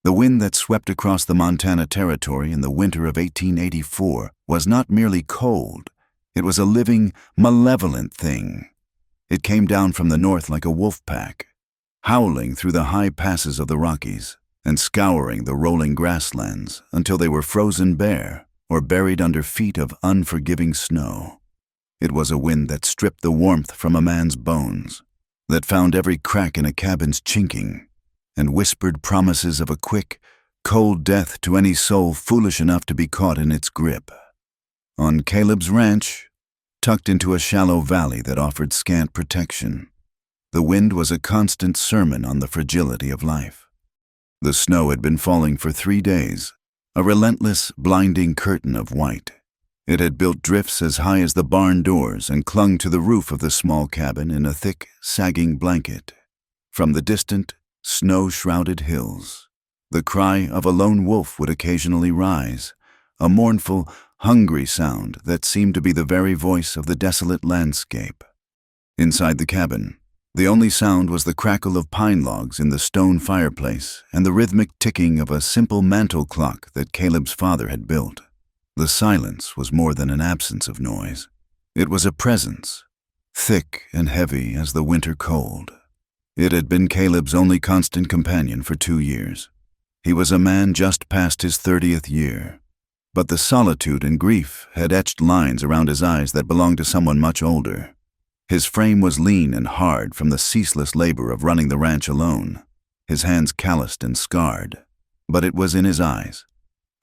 The wind that swept across the Montana Territory in the winter of 1884 was not merely cold, it was a living, malevolent thing. It came down from the north like a wolf pack, howling through the high passes of the Rockies and scouring the rolling grasslands until they were frozen bare or buried under feet of unforgiving snow. It was a wind that stripped the warmth from a man's bones, that found every crack in a cabin's chinking, and whispered promises of a quick, cold death to any soul foolish enough to be caught in its grip. On Caleb's ranch, tucked into a shallow valley that offered scant protection, the wind was a constant sermon on the fragility of life. The snow had been falling for 3 days, a relentless, blinding curtain of white. It had built drifts as high as the barn doors and clung to the roof of the small cabin in a thick, sagging blanket. From the distant, snow-shrouded hills, the cry of a lone wolf would occasionally rise, a mournful, hungry sound that seemed to be the very voice of the desolate landscape. Inside the cabin, the only sound was the crackle of pine logs in the stone fireplace and the rhythmic ticking of a simple mantel clock that Caleb's father had built. The silence was more than an absence of noise. It was a presence, thick and heavy as the winter cold. It had been Caleb's only constant companion for 2 years. He was a man just past his 30th year, but the solitude and grief had etched lines around his eyes that belonged to someone much older. His frame was lean and hard from the ceaseless labor of running the ranch alone, his hands calloused and scarred, but it was in his eyes,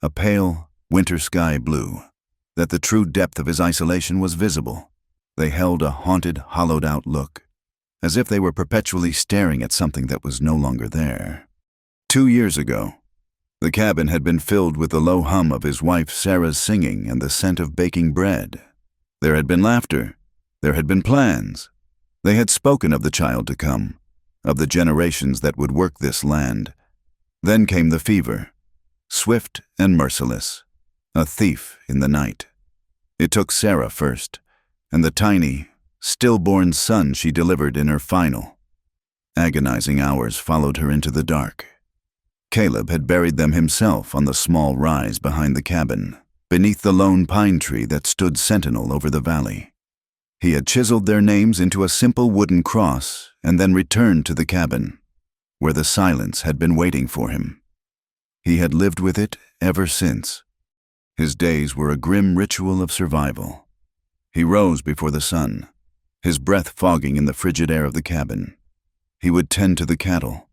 a pale, winter sky blue, that the true depth of his isolation was visible. They held a haunted, hollowed-out look, as if they were perpetually staring at something that was no longer there. 2 years ago, the cabin had been filled with the low hum of his wife Sarah's singing and the scent of baking bread. There had been laughter. There had been plans. They had spoken of the child to come, of the generations that would work this land. Then came the fever, swift and merciless, a thief in the night. It took Sarah first, and the tiny, stillborn son she delivered in her final. Agonizing hours followed her into the dark. Caleb had buried them himself on the small rise behind the cabin, beneath the lone pine tree that stood sentinel over the valley. He had chiseled their names into a simple wooden cross and then returned to the cabin, where the silence had been waiting for him. He had lived with it ever since. His days were a grim ritual of survival. He rose before the sun, his breath fogging in the frigid air of the cabin. He would tend to the cattle,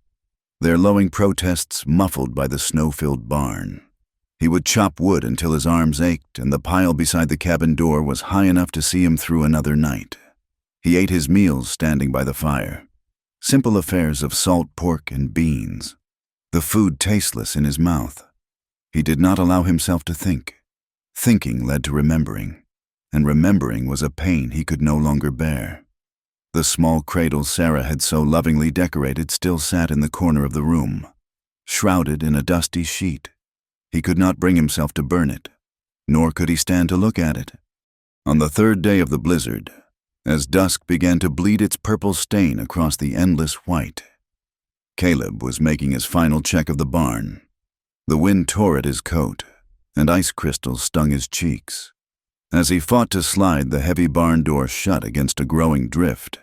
their lowing protests muffled by the snow-filled barn. He would chop wood until his arms ached and the pile beside the cabin door was high enough to see him through another night. He ate his meals standing by the fire, simple affairs of salt pork and beans, the food tasteless in his mouth. He did not allow himself to think. Thinking led to remembering, and remembering was a pain he could no longer bear. The small cradle Sarah had so lovingly decorated still sat in the corner of the room, shrouded in a dusty sheet. He could not bring himself to burn it, nor could he stand to look at it. On the 3rd day of the blizzard, as dusk began to bleed its purple stain across the endless white, Caleb was making his final check of the barn. The wind tore at his coat, and ice crystals stung his cheeks. As he fought to slide the heavy barn door shut against a growing drift,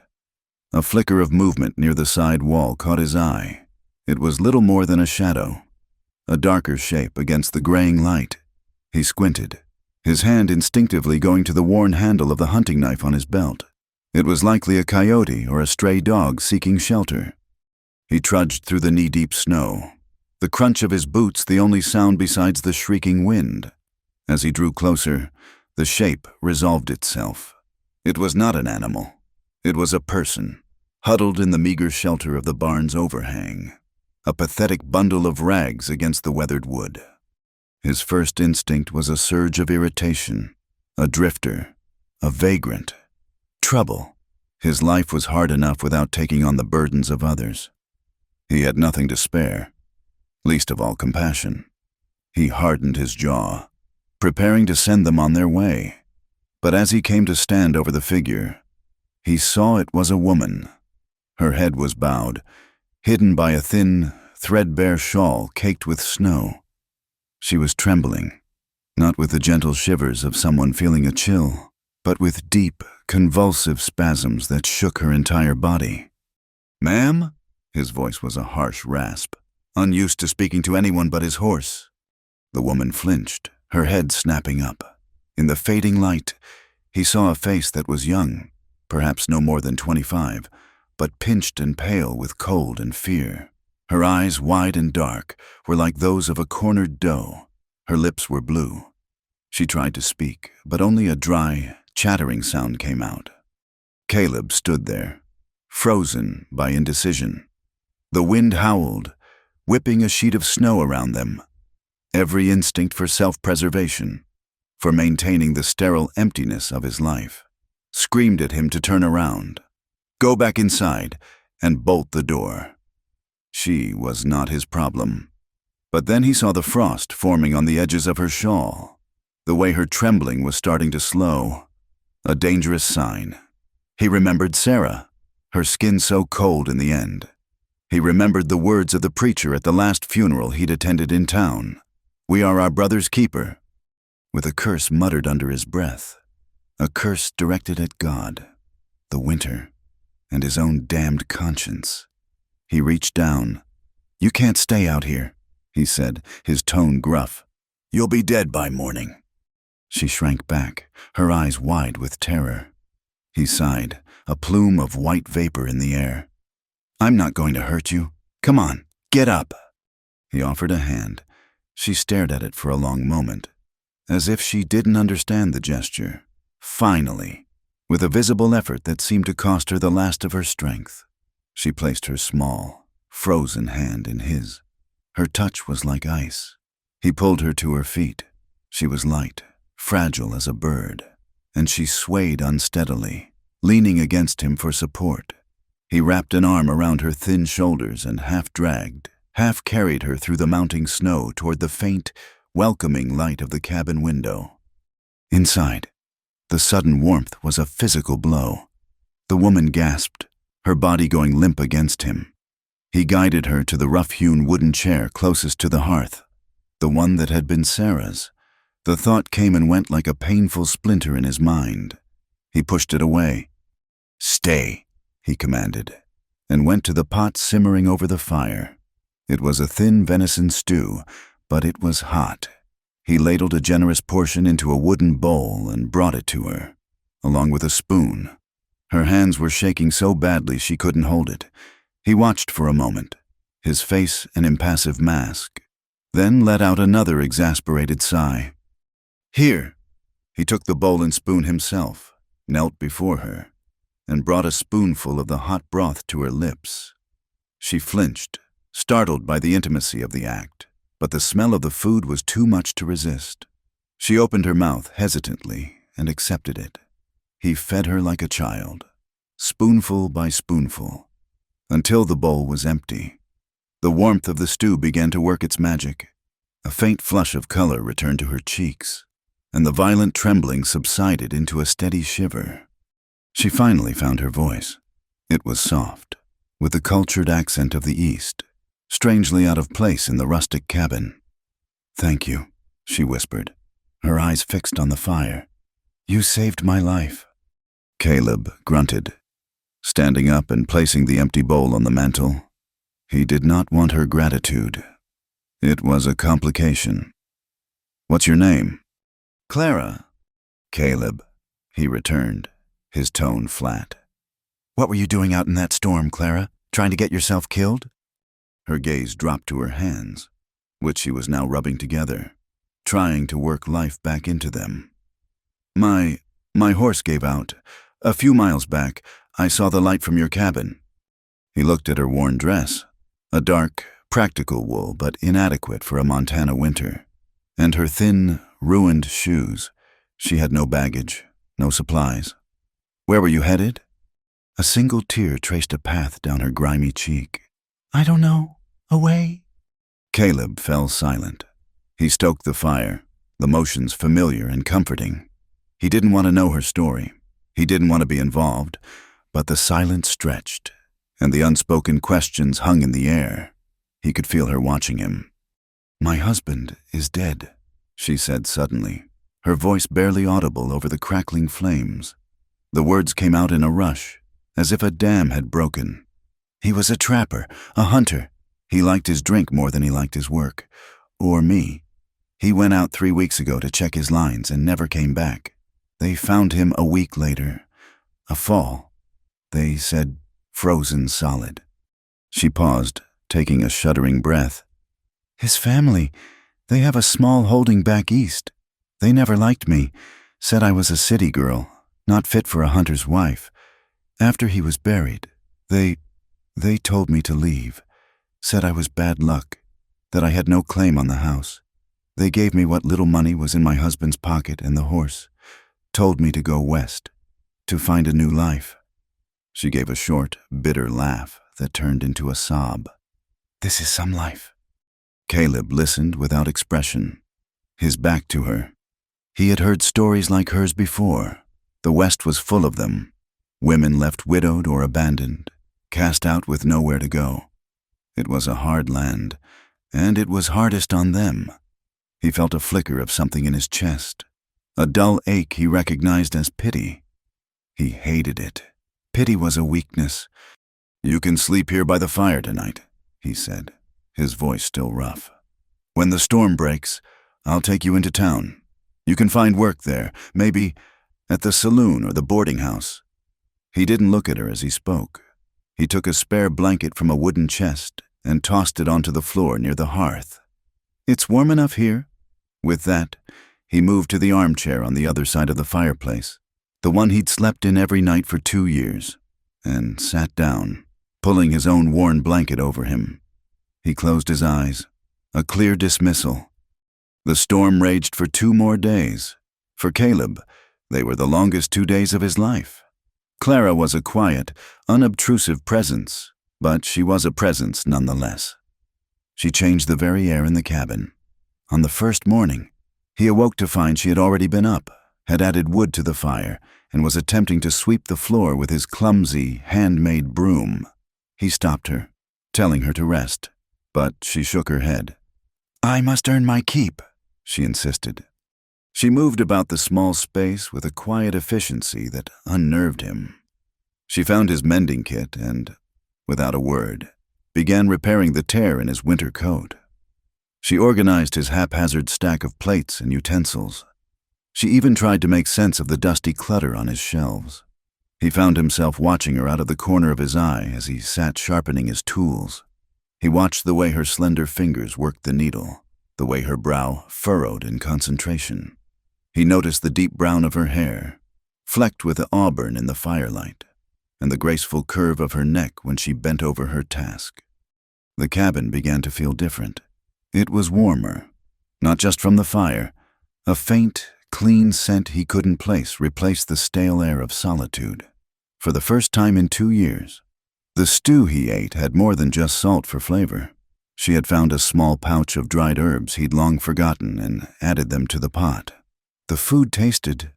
a flicker of movement near the side wall caught his eye. It was little more than a shadow, a darker shape against the graying light. He squinted, his hand instinctively going to the worn handle of the hunting knife on his belt. It was likely a coyote or a stray dog seeking shelter. He trudged through the knee-deep snow, the crunch of his boots the only sound besides the shrieking wind. As he drew closer, the shape resolved itself. It was not an animal. It was a person, huddled in the meager shelter of the barn's overhang, a pathetic bundle of rags against the weathered wood. His first instinct was a surge of irritation, a drifter, a vagrant. Trouble. His life was hard enough without taking on the burdens of others. He had nothing to spare, least of all compassion. He hardened his jaw, preparing to send them on their way. But as he came to stand over the figure, he saw it was a woman. Her head was bowed, hidden by a thin, threadbare shawl caked with snow. She was trembling, not with the gentle shivers of someone feeling a chill, but with deep, convulsive spasms that shook her entire body. "Ma'am?" His voice was a harsh rasp, unused to speaking to anyone but his horse. The woman flinched, her head snapping up. In the fading light, he saw a face that was young, perhaps no more than 25, but pinched and pale with cold and fear. Her eyes, wide and dark, were like those of a cornered doe. Her lips were blue. She tried to speak, but only a dry, chattering sound came out. Caleb stood there, frozen by indecision. The wind howled, whipping a sheet of snow around them. Every instinct for self-preservation, for maintaining the sterile emptiness of his life, screamed at him to turn around, go back inside, and bolt the door. She was not his problem. But then he saw the frost forming on the edges of her shawl, the way her trembling was starting to slow. A dangerous sign. He remembered Sarah, her skin so cold in the end. He remembered the words of the preacher at the last funeral he'd attended in town. "We are our brother's keeper," with a curse muttered under his breath, a curse directed at God, the winter, and his own damned conscience. He reached down. "You can't stay out here," he said, his tone gruff. "You'll be dead by morning." She shrank back, her eyes wide with terror. He sighed, a plume of white vapor in the air. "I'm not going to hurt you. Come on, get up." He offered a hand. She stared at it for a long moment, as if she didn't understand the gesture. Finally, with a visible effort that seemed to cost her the last of her strength, she placed her small, frozen hand in his. Her touch was like ice. He pulled her to her feet. She was light, fragile as a bird, and she swayed unsteadily, leaning against him for support. He wrapped an arm around her thin shoulders and half-dragged, half-carried her through the mounting snow toward the faint, welcoming light of the cabin window. Inside, the sudden warmth was a physical blow. The woman gasped, her body going limp against him. He guided her to the rough-hewn wooden chair closest to the hearth, the one that had been Sarah's. The thought came and went like a painful splinter in his mind. He pushed it away. "Stay," he commanded, and went to the pot simmering over the fire. It was a thin venison stew, but it was hot. He ladled a generous portion into a wooden bowl and brought it to her, along with a spoon. Her hands were shaking so badly she couldn't hold it. He watched for a moment, his face an impassive mask, then let out another exasperated sigh. "Here." He took the bowl and spoon himself, knelt before her, and brought a spoonful of the hot broth to her lips. She flinched, startled by the intimacy of the act, but the smell of the food was too much to resist. She opened her mouth hesitantly and accepted it. He fed her like a child, spoonful by spoonful, until the bowl was empty. The warmth of the stew began to work its magic. A faint flush of color returned to her cheeks, and the violent trembling subsided into a steady shiver. She finally found her voice. It was soft, with the cultured accent of the East, strangely out of place in the rustic cabin. "Thank you," she whispered, her eyes fixed on the fire. "You saved my life." Caleb grunted, standing up and placing the empty bowl on the mantel. He did not want her gratitude. It was a complication. "What's your name?" "Clara." "Caleb," he returned, his tone flat. "What were you doing out in that storm, Clara? Trying to get yourself killed?" Her gaze dropped to her hands, which she was now rubbing together, trying to work life back into them. My horse gave out. A few miles back, I saw the light from your cabin." He looked at her worn dress, a dark, practical wool but inadequate for a Montana winter, and her thin, ruined shoes. She had no baggage, no supplies. "Where were you headed?" A single tear traced a path down her grimy cheek. "I don't know. Away." Caleb fell silent. He stoked the fire, the motions familiar and comforting. He didn't want to know her story. He didn't want to be involved, but the silence stretched, and the unspoken questions hung in the air. He could feel her watching him. "My husband is dead," she said suddenly, her voice barely audible over the crackling flames. The words came out in a rush, as if a dam had broken. "He was a trapper, a hunter. He liked his drink more than he liked his work. Or me. He went out 3 weeks ago to check his lines and never came back. They found him a week later. A fall. They said frozen solid." She paused, taking a shuddering breath. "His family, they have a small holding back east. They never liked me, said I was a city girl, not fit for a hunter's wife. After he was buried, they told me to leave, said I was bad luck, that I had no claim on the house. They gave me what little money was in my husband's pocket and the horse, told me to go west, to find a new life." She gave a short, bitter laugh that turned into a sob. "This is some life." Caleb listened without expression, his back to her. He had heard stories like hers before. The West was full of them. Women left widowed or abandoned, cast out with nowhere to go. It was a hard land, and it was hardest on them. He felt a flicker of something in his chest, a dull ache he recognized as pity. He hated it. Pity was a weakness. "You can sleep here by the fire tonight," he said, his voice still rough. "When the storm breaks, I'll take you into town. You can find work there, maybe at the saloon or the boarding house." He didn't look at her as he spoke. He took a spare blanket from a wooden chest and tossed it onto the floor near the hearth. "It's warm enough here." With that, he moved to the armchair on the other side of the fireplace, the one he'd slept in every night for 2 years, and sat down, pulling his own worn blanket over him. He closed his eyes, a clear dismissal. The storm raged for 2 more days. For Caleb, they were the longest 2 days of his life. Clara was a quiet, unobtrusive presence, but she was a presence nonetheless. She changed the very air in the cabin. On the first morning, he awoke to find she had already been up, had added wood to the fire, and was attempting to sweep the floor with his clumsy, handmade broom. He stopped her, telling her to rest, but she shook her head. "I must earn my keep," she insisted. She moved about the small space with a quiet efficiency that unnerved him. She found his mending kit and, without a word, began repairing the tear in his winter coat. She organized his haphazard stack of plates and utensils. She even tried to make sense of the dusty clutter on his shelves. He found himself watching her out of the corner of his eye as he sat sharpening his tools. He watched the way her slender fingers worked the needle, the way her brow furrowed in concentration. He noticed the deep brown of her hair, flecked with auburn in the firelight, and the graceful curve of her neck when she bent over her task. The cabin began to feel different. It was warmer, not just from the fire. A faint, clean scent he couldn't place replaced the stale air of solitude. For the first time in 2 years, the stew he ate had more than just salt for flavor. She had found a small pouch of dried herbs he'd long forgotten and added them to the pot. The food tasted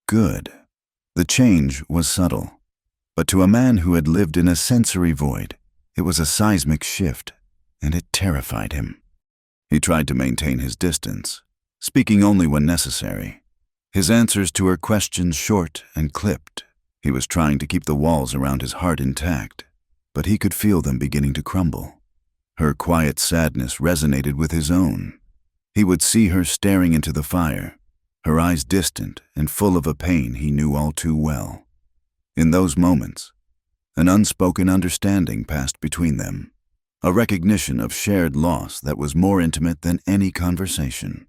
good. The change was subtle, but to a man who had lived in a sensory void, it was a seismic shift, and it terrified him. He tried to maintain his distance, speaking only when necessary. His answers to her questions short and clipped. He was trying to keep the walls around his heart intact, but he could feel them beginning to crumble. Her quiet sadness resonated with his own. He would see her staring into the fire, her eyes distant and full of a pain he knew all too well. In those moments, an unspoken understanding passed between them, a recognition of shared loss that was more intimate than any conversation.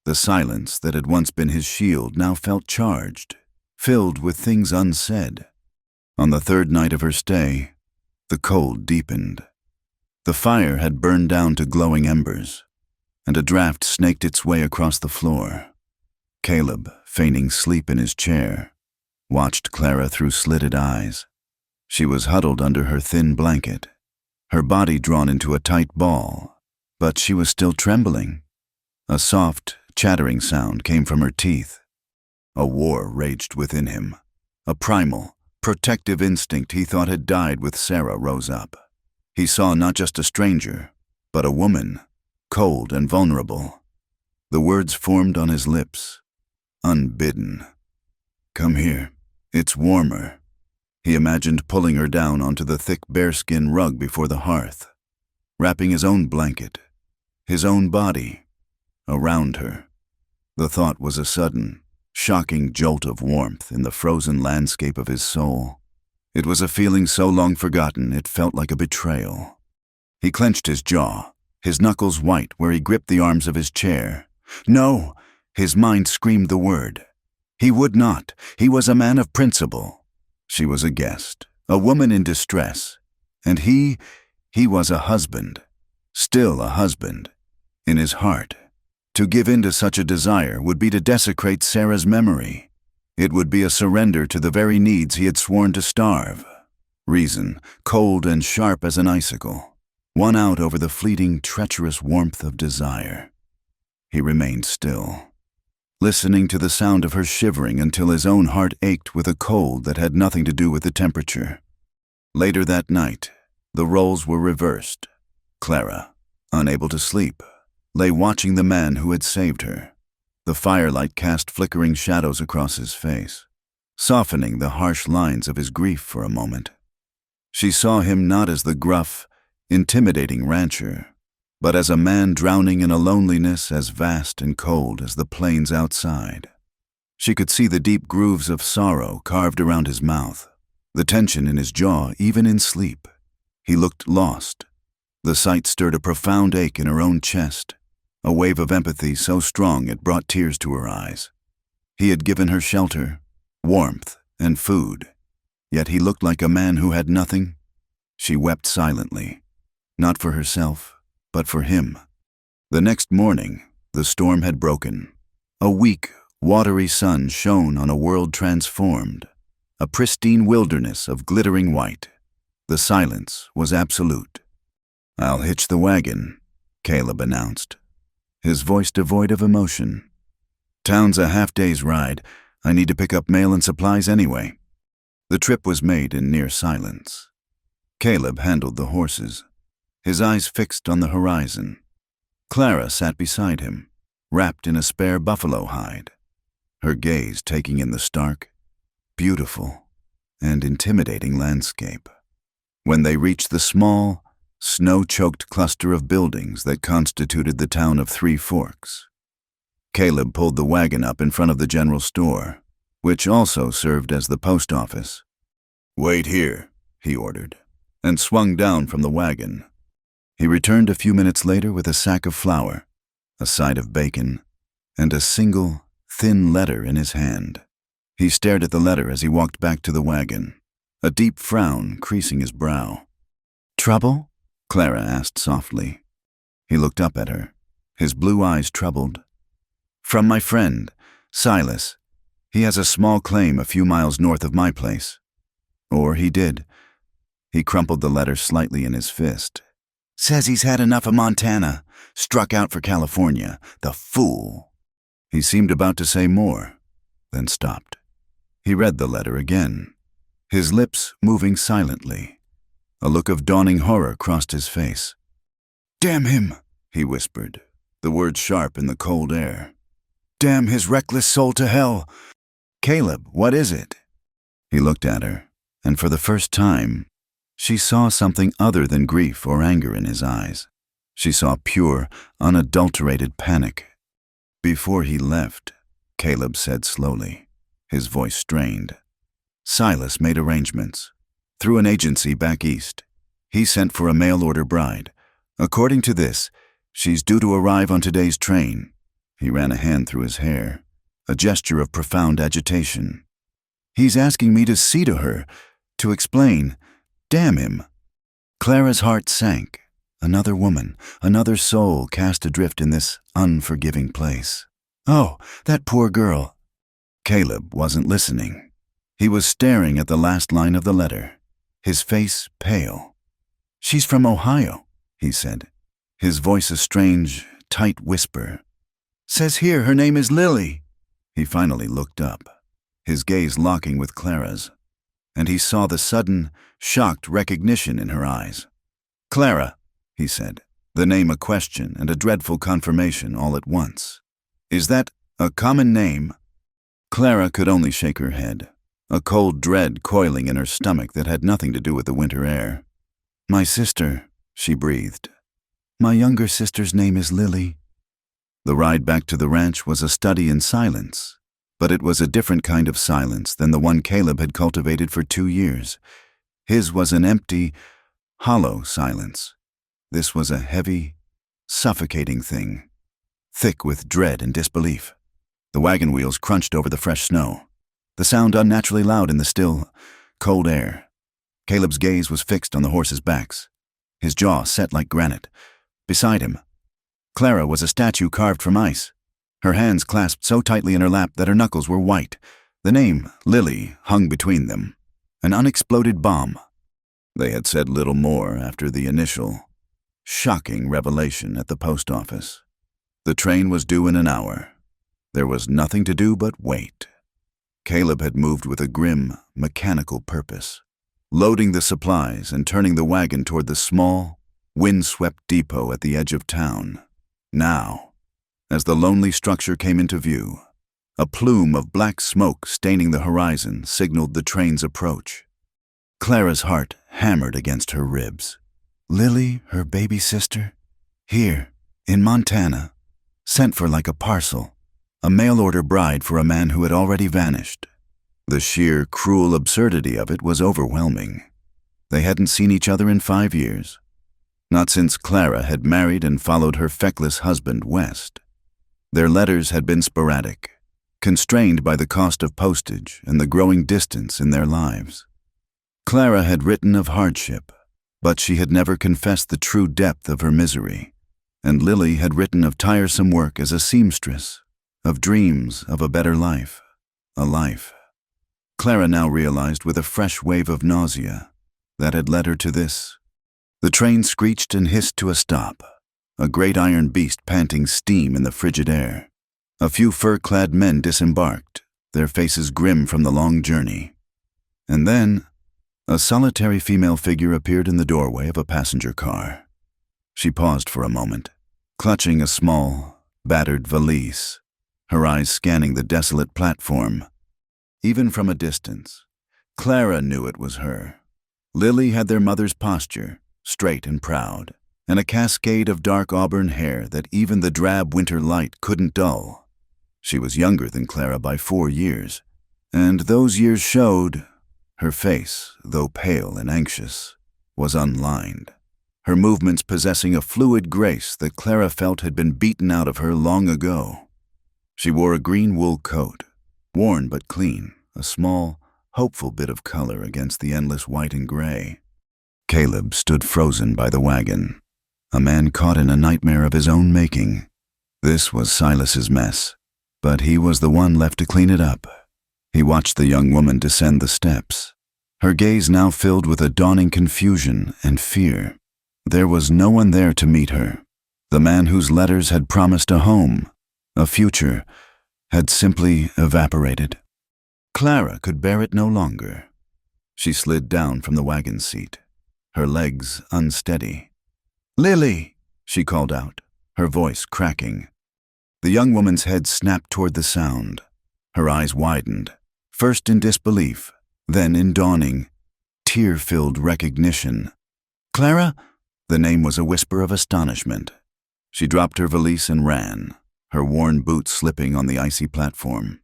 The silence that had once been his shield now felt charged, filled with things unsaid. On the 3rd night of her stay, the cold deepened. The fire had burned down to glowing embers, and a draft snaked its way across the floor. Caleb, feigning sleep in his chair, watched Clara through slitted eyes. She was huddled under her thin blanket, her body drawn into a tight ball, but she was still trembling. A soft, chattering sound came from her teeth. A war raged within him. A primal, protective instinct he thought had died with Sarah rose up. He saw not just a stranger, but a woman, cold and vulnerable. The words formed on his lips, unbidden. "Come here, it's warmer." He imagined pulling her down onto the thick bearskin rug before the hearth, wrapping his own blanket, his own body, around her. The thought was a sudden, shocking jolt of warmth in the frozen landscape of his soul. It was a feeling so long forgotten it felt like a betrayal. He clenched his jaw, his knuckles white where he gripped the arms of his chair. No! His mind screamed the word. He would not. He was a man of principle. She was a guest, a woman in distress. And he was a husband. Still a husband. In his heart. To give in to such a desire would be to desecrate Sarah's memory. It would be a surrender to the very needs he had sworn to starve. Reason, cold and sharp as an icicle, won out over the fleeting, treacherous warmth of desire. He remained still, listening to the sound of her shivering until his own heart ached with a cold that had nothing to do with the temperature. Later that night, the roles were reversed. Clara, unable to sleep, lay watching the man who had saved her. The firelight cast flickering shadows across his face, softening the harsh lines of his grief for a moment. She saw him not as the gruff, intimidating rancher, but as a man drowning in a loneliness as vast and cold as the plains outside. She could see the deep grooves of sorrow carved around his mouth, the tension in his jaw even in sleep. He looked lost. The sight stirred a profound ache in her own chest, a wave of empathy so strong it brought tears to her eyes. He had given her shelter, warmth, and food, yet he looked like a man who had nothing. She wept silently, not for herself, but for him. The next morning, the storm had broken. A weak, watery sun shone on a world transformed, a pristine wilderness of glittering white. The silence was absolute. "I'll hitch the wagon," Caleb announced, his voice devoid of emotion. "Town's a half-day's ride. I need to pick up mail and supplies anyway." The trip was made in near silence. Caleb handled the horses, his eyes fixed on the horizon. Clara sat beside him, wrapped in a spare buffalo hide, her gaze taking in the stark, beautiful, and intimidating landscape. When they reached the small, snow-choked cluster of buildings that constituted the town of Three Forks, Caleb pulled the wagon up in front of the general store, which also served as the post office. "Wait here," he ordered, and swung down from the wagon. He returned a few minutes later with a sack of flour, a side of bacon, and a single, thin letter in his hand. He stared at the letter as he walked back to the wagon, a deep frown creasing his brow. "Trouble?" Clara asked softly. He looked up at her, his blue eyes troubled. "From my friend, Silas. He has a small claim a few miles north of my place. Or he did." He crumpled the letter slightly in his fist. "Says he's had enough of Montana. Struck out for California. The fool." He seemed about to say more, then stopped. He read the letter again, his lips moving silently. A look of dawning horror crossed his face. "Damn him," he whispered, the words sharp in the cold air. "Damn his reckless soul to hell. Caleb, what is it?" He looked at her, and for the first time, she saw something other than grief or anger in his eyes. She saw pure, unadulterated panic. "Before he left," Caleb said slowly, his voice strained, "Silas made arrangements. Through an agency back east. He sent for a mail-order bride. According to this, she's due to arrive on today's train." He ran a hand through his hair, a gesture of profound agitation. "He's asking me to see to her, to explain. Damn him." Clara's heart sank. Another woman, another soul cast adrift in this unforgiving place. Oh, that poor girl. Caleb wasn't listening. He was staring at the last line of the letter, his face pale. "She's from Ohio," he said, his voice a strange, tight whisper. "Says here her name is Lily." He finally looked up, his gaze locking with Clara's, and he saw the sudden, shocked recognition in her eyes. "Clara," he said, the name a question and a dreadful confirmation all at once. Is that a common name? Clara could only shake her head, a cold dread coiling in her stomach that had nothing to do with the winter air. My sister, she breathed. My younger sister's name is Lily. The ride back to the ranch was a study in silence, but it was a different kind of silence than the one Caleb had cultivated for 2 years. His was an empty, hollow silence. This was a heavy, suffocating thing, thick with dread and disbelief. The wagon wheels crunched over the fresh snow, the sound unnaturally loud in the still, cold air. Caleb's gaze was fixed on the horses' backs, his jaw set like granite. Beside him, Clara was a statue carved from ice, her hands clasped so tightly in her lap that her knuckles were white. The name, Lily, hung between them, an unexploded bomb. They had said little more after the initial, shocking revelation at the post office. The train was due in an hour. There was nothing to do but wait. Caleb had moved with a grim, mechanical purpose, loading the supplies and turning the wagon toward the small, wind-swept depot at the edge of town. Now, as the lonely structure came into view, a plume of black smoke staining the horizon signaled the train's approach. Clara's heart hammered against her ribs. Lily, her baby sister? Here, in Montana, sent for like a parcel, a mail-order bride for a man who had already vanished. The sheer, cruel absurdity of it was overwhelming. They hadn't seen each other in 5 years, not since Clara had married and followed her feckless husband west. Their letters had been sporadic, constrained by the cost of postage and the growing distance in their lives. Clara had written of hardship, but she had never confessed the true depth of her misery, and Lily had written of tiresome work as a seamstress, of dreams of a better life, a life. Clara now realized with a fresh wave of nausea that had led her to this. The train screeched and hissed to a stop, a great iron beast panting steam in the frigid air. A few fur-clad men disembarked, their faces grim from the long journey. And then, a solitary female figure appeared in the doorway of a passenger car. She paused for a moment, clutching a small, battered valise, her eyes scanning the desolate platform. Even from a distance, Clara knew it was her. Lily had their mother's posture, straight and proud, and a cascade of dark auburn hair that even the drab winter light couldn't dull. She was younger than Clara by 4 years, and those years showed. Her face, though pale and anxious, was unlined, her movements possessing a fluid grace that Clara felt had been beaten out of her long ago. She wore a green wool coat, worn but clean, a small, hopeful bit of color against the endless white and gray. Caleb stood frozen by the wagon, a man caught in a nightmare of his own making. This was Silas's mess, but he was the one left to clean it up. He watched the young woman descend the steps, her gaze now filled with a dawning confusion and fear. There was no one there to meet her. The man whose letters had promised a home, a future, had simply evaporated. Clara could bear it no longer. She slid down from the wagon seat, her legs unsteady. "Lily!" she called out, her voice cracking. The young woman's head snapped toward the sound. Her eyes widened, first in disbelief, then in dawning, tear-filled recognition. "Clara?" The name was a whisper of astonishment. She dropped her valise and ran, her worn boots slipping on the icy platform.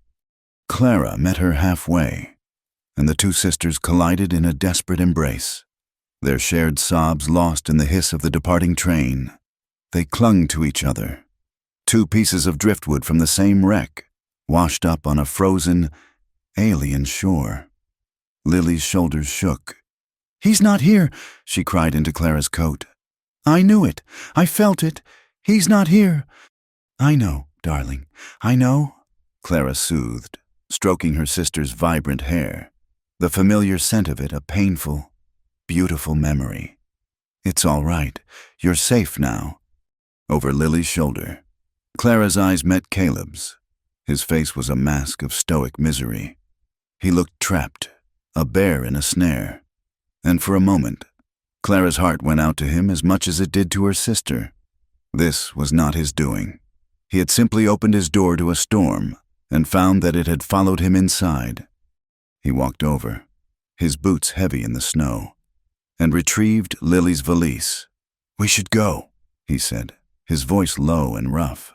Clara met her halfway, and the two sisters collided in a desperate embrace, their shared sobs lost in the hiss of the departing train. They clung to each other, 2 pieces of driftwood from the same wreck, washed up on a frozen, alien shore. Lily's shoulders shook. "He's not here," she cried into Clara's coat. "I knew it. I felt it. He's not here." "I know, darling. I know," Clara soothed, stroking her sister's vibrant hair, the familiar scent of it a painful, beautiful memory. "It's all right. You're safe now." Over Lily's shoulder, Clara's eyes met Caleb's. His face was a mask of stoic misery. He looked trapped, a bear in a snare. And for a moment, Clara's heart went out to him as much as it did to her sister. This was not his doing. He had simply opened his door to a storm and found that it had followed him inside. He walked over, his boots heavy in the snow, and retrieved Lily's valise. "We should go," he said, his voice low and rough.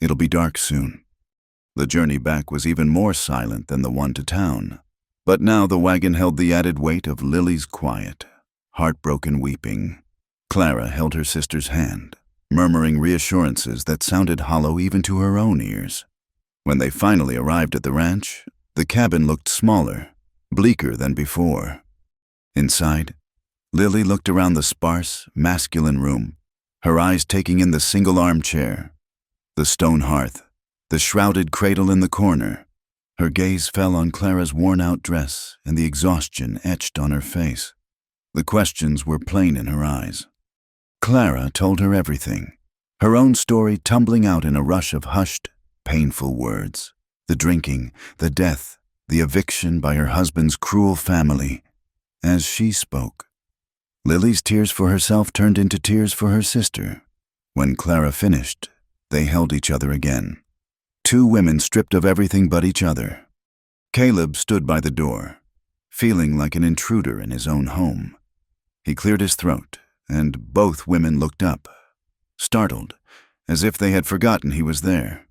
"It'll be dark soon." The journey back was even more silent than the one to town, but now the wagon held the added weight of Lily's quiet, heartbroken weeping. Clara held her sister's hand, murmuring reassurances that sounded hollow even to her own ears. When they finally arrived at the ranch, the cabin looked smaller, bleaker than before. Inside, Lily looked around the sparse, masculine room, her eyes taking in the single armchair, the stone hearth, the shrouded cradle in the corner. Her gaze fell on Clara's worn-out dress and the exhaustion etched on her face. The questions were plain in her eyes. Clara told her everything, her own story tumbling out in a rush of hushed, painful words. The drinking, the death, the eviction by her husband's cruel family. As she spoke, Lily's tears for herself turned into tears for her sister. When Clara finished, they held each other again. Two women stripped of everything but each other. Caleb stood by the door, feeling like an intruder in his own home. He cleared his throat, and both women looked up, startled, as if they had forgotten he was there.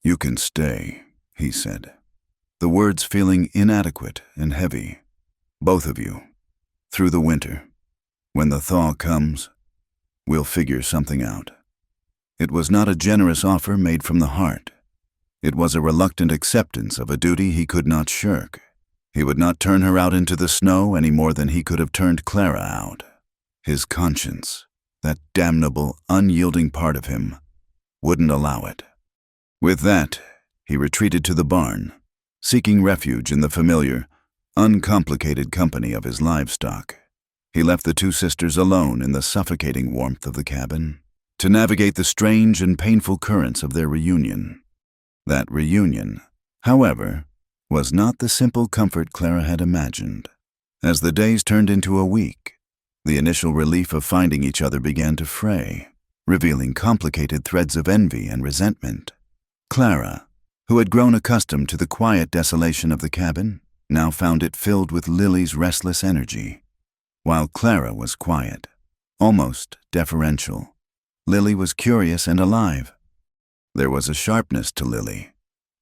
"You can stay," he said, the words feeling inadequate and heavy. "Both of you, through the winter. When the thaw comes, we'll figure something out." It was not a generous offer made from the heart. It was a reluctant acceptance of a duty he could not shirk. He would not turn her out into the snow any more than he could have turned Clara out. His conscience, that damnable, unyielding part of him, wouldn't allow it. With that, he retreated to the barn, seeking refuge in the familiar, uncomplicated company of his livestock. He left the two sisters alone in the suffocating warmth of the cabin, to navigate the strange and painful currents of their reunion. That reunion, however, was not the simple comfort Clara had imagined. As the days turned into a week, the initial relief of finding each other began to fray, revealing complicated threads of envy and resentment. Clara, who had grown accustomed to the quiet desolation of the cabin, now found it filled with Lily's restless energy. While Clara was quiet, almost deferential, Lily was curious and alive. There was a sharpness to Lily,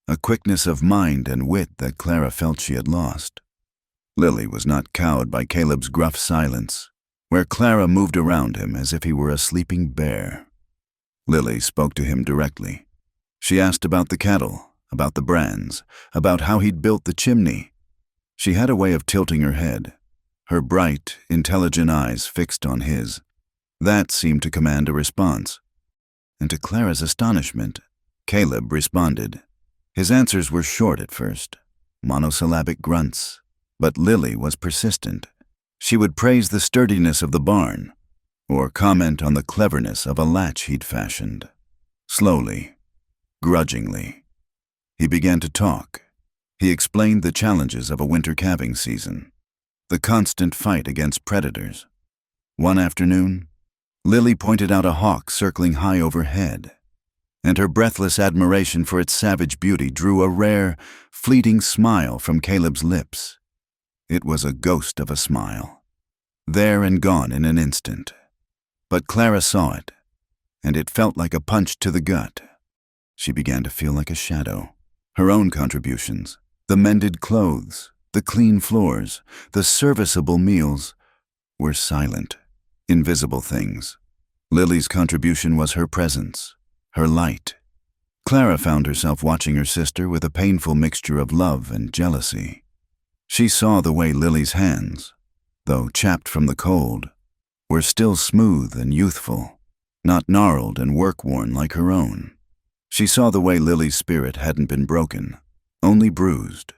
a quickness of mind and wit that Clara felt she had lost. Lily was not cowed by Caleb's gruff silence, where Clara moved around him as if he were a sleeping bear. Lily spoke to him directly. She asked about the cattle, about the brands, about how he'd built the chimney. She had a way of tilting her head, her bright, intelligent eyes fixed on his. That seemed to command a response. And to Clara's astonishment, Caleb responded. His answers were short at first, monosyllabic grunts, but Lily was persistent. She would praise the sturdiness of the barn, or comment on the cleverness of a latch he'd fashioned. Slowly, grudgingly, he began to talk. He explained the challenges of a winter calving season, the constant fight against predators. One afternoon, Lily pointed out a hawk circling high overhead, and her breathless admiration for its savage beauty drew a rare, fleeting smile from Caleb's lips. It was a ghost of a smile, there and gone in an instant. But Clara saw it, and it felt like a punch to the gut. She began to feel like a shadow. Her own contributions, the mended clothes, the clean floors, the serviceable meals, were silent, invisible things. Lily's contribution was her presence, her light. Clara found herself watching her sister with a painful mixture of love and jealousy. She saw the way Lily's hands, though chapped from the cold, were still smooth and youthful, not gnarled and work-worn like her own. She saw the way Lily's spirit hadn't been broken, only bruised.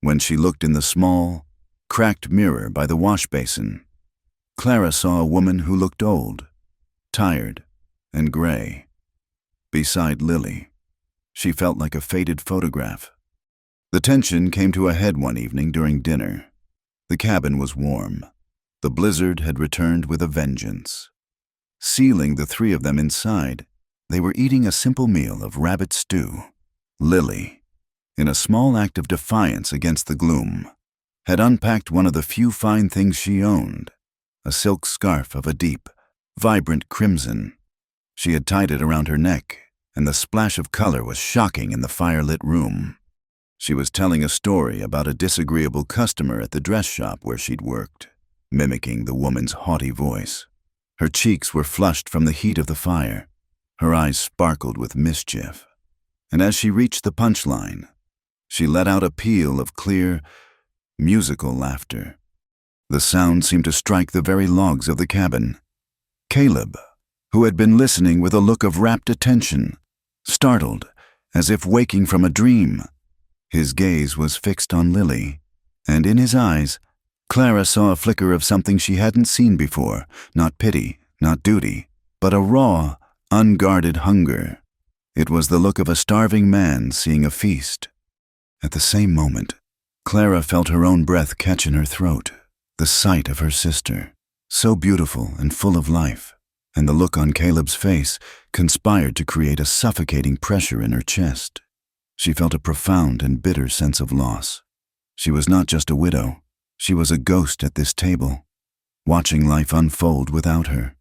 When she looked in the small, cracked mirror by the wash basin, Clara saw a woman who looked old, tired, and gray. Beside Lily, she felt like a faded photograph. The tension came to a head one evening during dinner. The cabin was warm. The blizzard had returned with a vengeance. sealing the three of them inside. They were eating a simple meal of rabbit stew. Lily, in a small act of defiance against the gloom, had unpacked one of the few fine things she owned, a silk scarf of a deep, vibrant crimson. She had tied it around her neck, and the splash of color was shocking in the fire-lit room. She was telling a story about a disagreeable customer at the dress shop where she'd worked, mimicking the woman's haughty voice. Her cheeks were flushed from the heat of the fire. Her eyes sparkled with mischief. And as she reached the punchline, she let out a peal of clear, musical laughter. The sound seemed to strike the very logs of the cabin. Caleb, who had been listening with a look of rapt attention, startled, as if waking from a dream. His gaze was fixed on Lily, and in his eyes, Clara saw a flicker of something she hadn't seen before, not pity, not duty, but a raw, unguarded hunger. It was the look of a starving man seeing a feast. At the same moment, Clara felt her own breath catch in her throat. The sight of her sister, so beautiful and full of life, and the look on Caleb's face conspired to create a suffocating pressure in her chest. She felt a profound and bitter sense of loss. She was not just a widow. She was a ghost at this table, watching life unfold without her.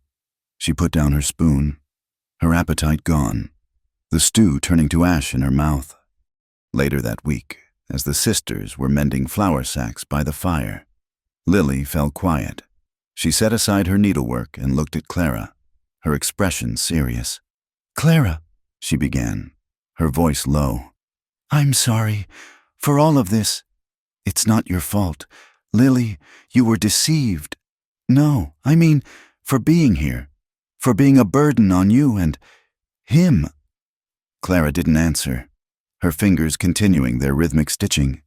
She put down her spoon, her appetite gone, the stew turning to ash in her mouth. Later that week, as the sisters were mending flour sacks by the fire, Lily fell quiet. She set aside her needlework and looked at Clara, her expression serious. "Clara," she began, her voice low, "I'm sorry for all of this. It's not your fault. Lily, you were deceived. No, I mean, for being here, for being a burden on you and him." Clara didn't answer, her fingers continuing their rhythmic stitching.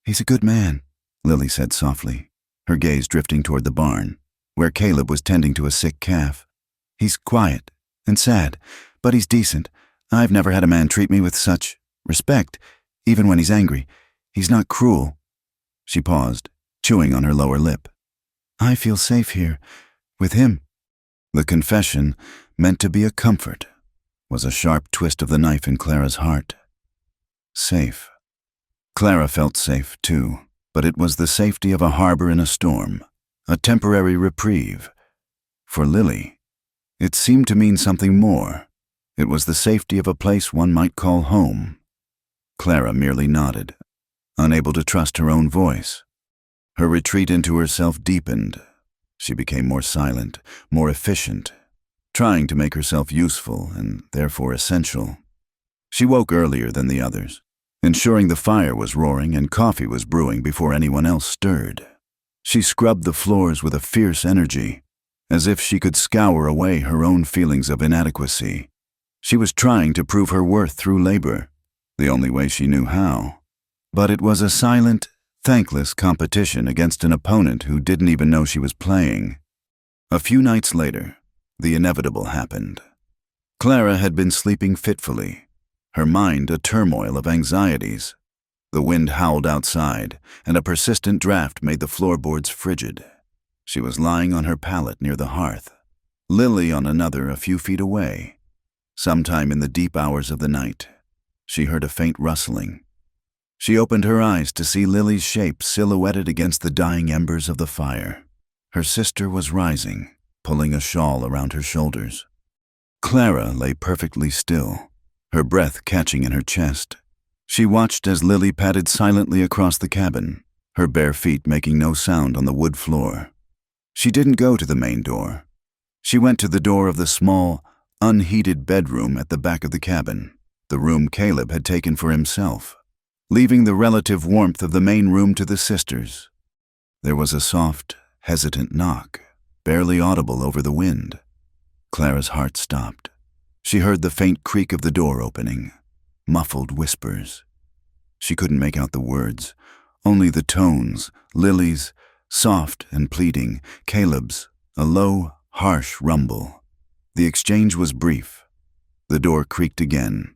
"He's a good man," Lily said softly, her gaze drifting toward the barn, where Caleb was tending to a sick calf. "He's quiet and sad, but he's decent. I've never had a man treat me with such respect, even when he's angry. He's not cruel." She paused, chewing on her lower lip. "I feel safe here, with him." The confession, meant to be a comfort, was a sharp twist of the knife in Clara's heart. Safe. Clara felt safe, too, but it was the safety of a harbor in a storm, a temporary reprieve. For Lily, it seemed to mean something more. It was the safety of a place one might call home. Clara merely nodded, unable to trust her own voice. Her retreat into herself deepened. She became more silent, more efficient, trying to make herself useful and therefore essential. She woke earlier than the others, ensuring the fire was roaring and coffee was brewing before anyone else stirred. She scrubbed the floors with a fierce energy, as if she could scour away her own feelings of inadequacy. She was trying to prove her worth through labor, the only way she knew how. But it was a silent, thankless competition against an opponent who didn't even know she was playing. A few nights later, the inevitable happened. Clara had been sleeping fitfully, her mind a turmoil of anxieties. The wind howled outside, and a persistent draft made the floorboards frigid. She was lying on her pallet near the hearth, Lily on another a few feet away. Sometime in the deep hours of the night, she heard a faint rustling. She opened her eyes to see Lily's shape silhouetted against the dying embers of the fire. Her sister was rising, pulling a shawl around her shoulders. Clara lay perfectly still, her breath catching in her chest. She watched as Lily padded silently across the cabin, her bare feet making no sound on the wood floor. She didn't go to the main door. She went to the door of the small, unheated bedroom at the back of the cabin, the room Caleb had taken for himself, leaving the relative warmth of the main room to the sisters. There was a soft, hesitant knock, barely audible over the wind. Clara's heart stopped. She heard the faint creak of the door opening, muffled whispers. She couldn't make out the words, only the tones, Lily's, soft and pleading, Caleb's, a low, harsh rumble. The exchange was brief. The door creaked again,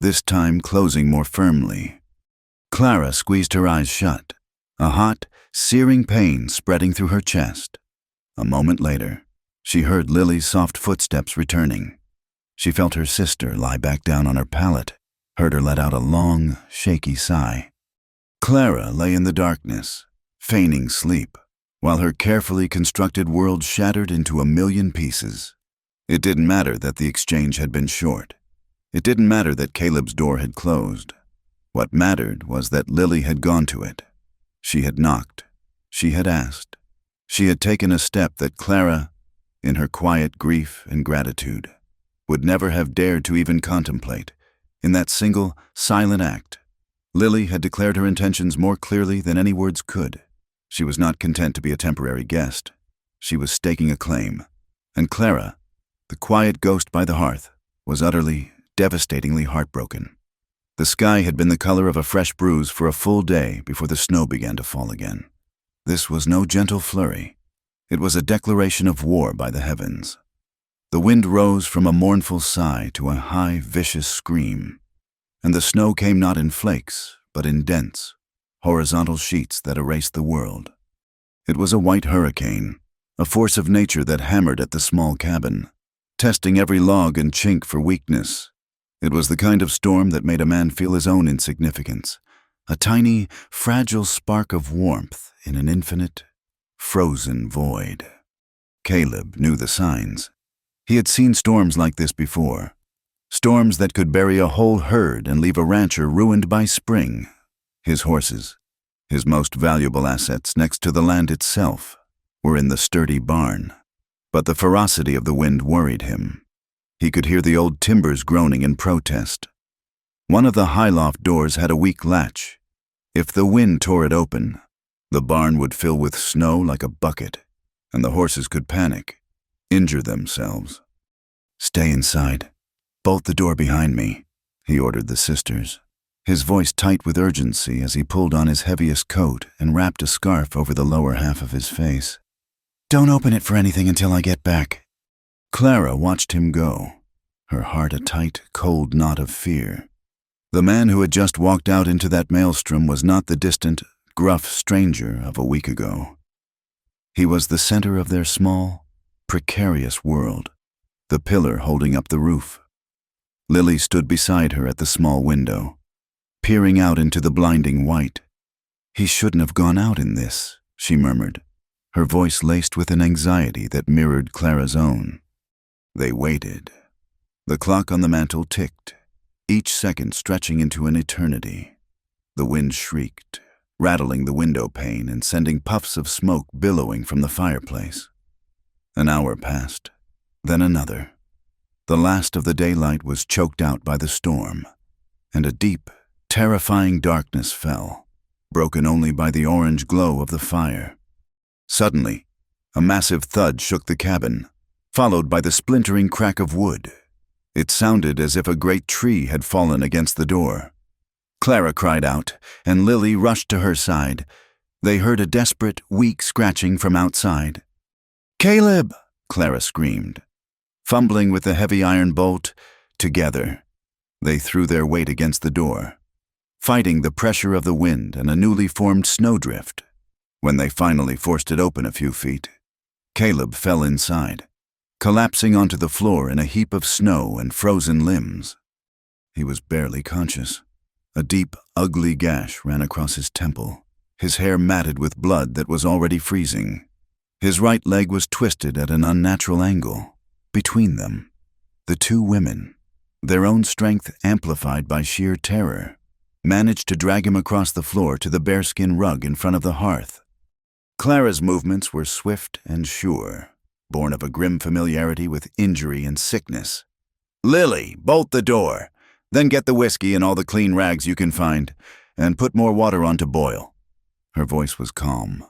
this time closing more firmly. Clara squeezed her eyes shut, a hot, searing pain spreading through her chest. A moment later, She heard Lily's soft footsteps returning. She felt her sister lie back down on her pallet, heard her let out a long, shaky sigh. Clara lay in the darkness, feigning sleep, while her carefully constructed world shattered into a million pieces. It didn't matter that the exchange had been short. It didn't matter that Caleb's door had closed. What mattered was that Lily had gone to it. She had knocked. She had asked. She had taken a step that Clara, in her quiet grief and gratitude, would never have dared to even contemplate. In that single, silent act, Lily had declared her intentions more clearly than any words could. She was not content to be a temporary guest. She was staking a claim. And Clara, the quiet ghost by the hearth, was utterly, devastatingly heartbroken. The sky had been the color of a fresh bruise for a full day before the snow began to fall again. This was no gentle flurry. It was a declaration of war by the heavens. The wind rose from a mournful sigh to a high, vicious scream, and the snow came not in flakes, but in dense, horizontal sheets that erased the world. It was a white hurricane, a force of nature that hammered at the small cabin, testing every log and chink for weakness. It was the kind of storm that made a man feel his own insignificance, a tiny, fragile spark of warmth in an infinite, frozen void. Caleb knew the signs. He had seen storms like this before, storms that could bury a whole herd and leave a rancher ruined by spring. His horses, his most valuable assets next to the land itself, were in the sturdy barn. But the ferocity of the wind worried him. He could hear the old timbers groaning in protest. One of the high loft doors had a weak latch. If the wind tore it open, the barn would fill with snow like a bucket, and the horses could panic, injure themselves. "Stay inside. Bolt the door behind me," he ordered the sisters, his voice tight with urgency as he pulled on his heaviest coat and wrapped a scarf over the lower half of his face. "Don't open it for anything until I get back." Clara watched him go, her heart a tight, cold knot of fear. The man who had just walked out into that maelstrom was not the distant, gruff stranger of a week ago. He was the center of their small, precarious world, the pillar holding up the roof. Lily stood beside her at the small window, peering out into the blinding white. "He shouldn't have gone out in this," she murmured, her voice laced with an anxiety that mirrored Clara's own. They waited. The clock on the mantel ticked, each second stretching into an eternity. The wind shrieked, rattling the window pane and sending puffs of smoke billowing from the fireplace. An hour passed, then another. The last of the daylight was choked out by the storm, and a deep, terrifying darkness fell, broken only by the orange glow of the fire. Suddenly, a massive thud shook the cabin, followed by the splintering crack of wood. It sounded as if a great tree had fallen against the door. Clara cried out, and Lily rushed to her side. They heard a desperate, weak scratching from outside. "Caleb!" Clara screamed. Fumbling with the heavy iron bolt, together, they threw their weight against the door, fighting the pressure of the wind and a newly formed snowdrift. When they finally forced it open a few feet, Caleb fell inside, collapsing onto the floor in a heap of snow and frozen limbs. He was barely conscious. A deep, ugly gash ran across his temple, his hair matted with blood that was already freezing. His right leg was twisted at an unnatural angle. Between them, the two women, their own strength amplified by sheer terror, managed to drag him across the floor to the bearskin rug in front of the hearth. Clara's movements were swift and sure, born of a grim familiarity with injury and sickness. "Lily, bolt the door, then get the whiskey and all the clean rags you can find, and put more water on to boil." Her voice was calm,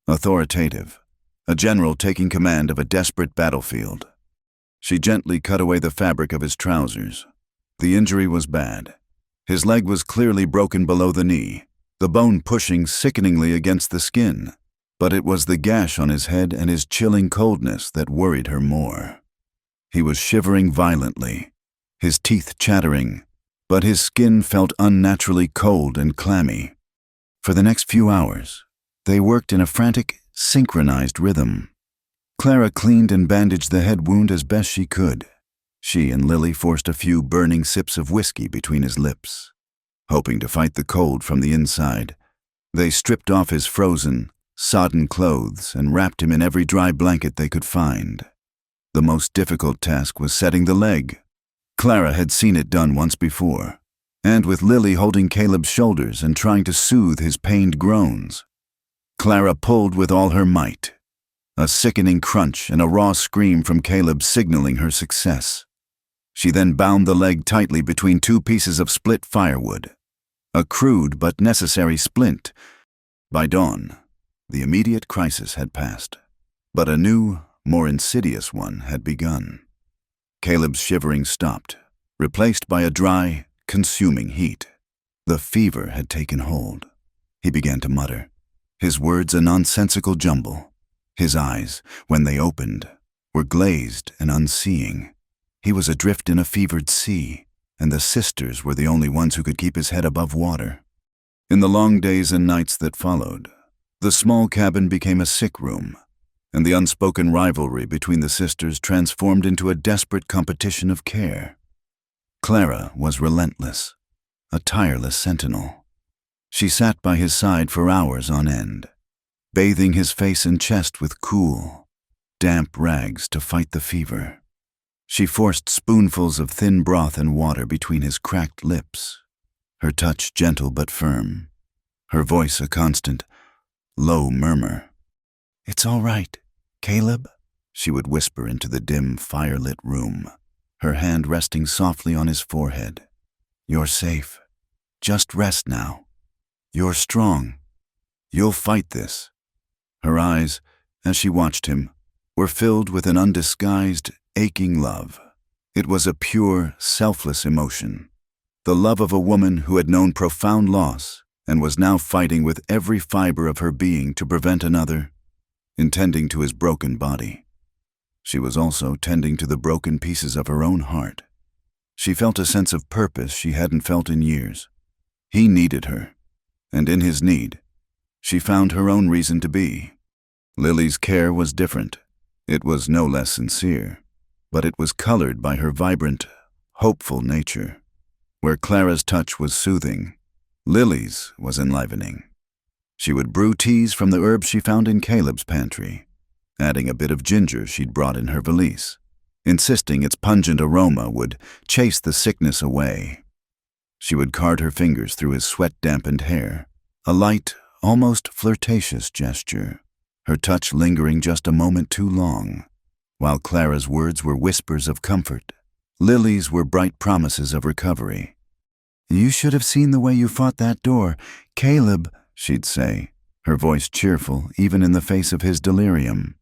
authoritative, a general taking command of a desperate battlefield. She gently cut away the fabric of his trousers. The injury was bad. His leg was clearly broken below the knee, the bone pushing sickeningly against the skin. But it was the gash on his head and his chilling coldness that worried her more. He was shivering violently, his teeth chattering, but his skin felt unnaturally cold and clammy. For the next few hours, they worked in a frantic, synchronized rhythm. Clara cleaned and bandaged the head wound as best she could. She and Lily forced a few burning sips of whiskey between his lips. Hoping to fight the cold from the inside, they stripped off his frozen, sodden clothes and wrapped him in every dry blanket they could find. The most difficult task was setting the leg. Clara had seen it done once before, and with Lily holding Caleb's shoulders and trying to soothe his pained groans, Clara pulled with all her might, a sickening crunch and a raw scream from Caleb signaling her success. She then bound the leg tightly between two pieces of split firewood, a crude but necessary splint. By dawn, the immediate crisis had passed, but a new, more insidious one had begun. Caleb's shivering stopped, replaced by a dry, consuming heat. The fever had taken hold. He began to mutter, his words a nonsensical jumble. His eyes, when they opened, were glazed and unseeing. He was adrift in a fevered sea, and the sisters were the only ones who could keep his head above water. In the long days and nights that followed, the small cabin became a sick room, and the unspoken rivalry between the sisters transformed into a desperate competition of care. Clara was relentless, a tireless sentinel. She sat by his side for hours on end, bathing his face and chest with cool, damp rags to fight the fever. She forced spoonfuls of thin broth and water between his cracked lips, her touch gentle but firm, her voice a constant, low murmur. "It's all right, Caleb," she would whisper into the dim, firelit room, her hand resting softly on his forehead. "You're safe. Just rest now. You're strong. You'll fight this." Her eyes, as she watched him, were filled with an undisguised, aching love. It was a pure, selfless emotion, the love of a woman who had known profound loss and was now fighting with every fiber of her being to prevent another, tending to his broken body. She was also tending to the broken pieces of her own heart. She felt a sense of purpose she hadn't felt in years. He needed her, and in his need, she found her own reason to be. Lily's care was different. It was no less sincere, but it was colored by her vibrant, hopeful nature. Where Clara's touch was soothing, Lily's was enlivening. She would brew teas from the herbs she found in Caleb's pantry, adding a bit of ginger she'd brought in her valise, insisting its pungent aroma would chase the sickness away. She would card her fingers through his sweat-dampened hair, a light, almost flirtatious gesture, her touch lingering just a moment too long. While Clara's words were whispers of comfort, Lily's were bright promises of recovery. "You should have seen the way you fought that door, Caleb," she'd say, her voice cheerful even in the face of his delirium.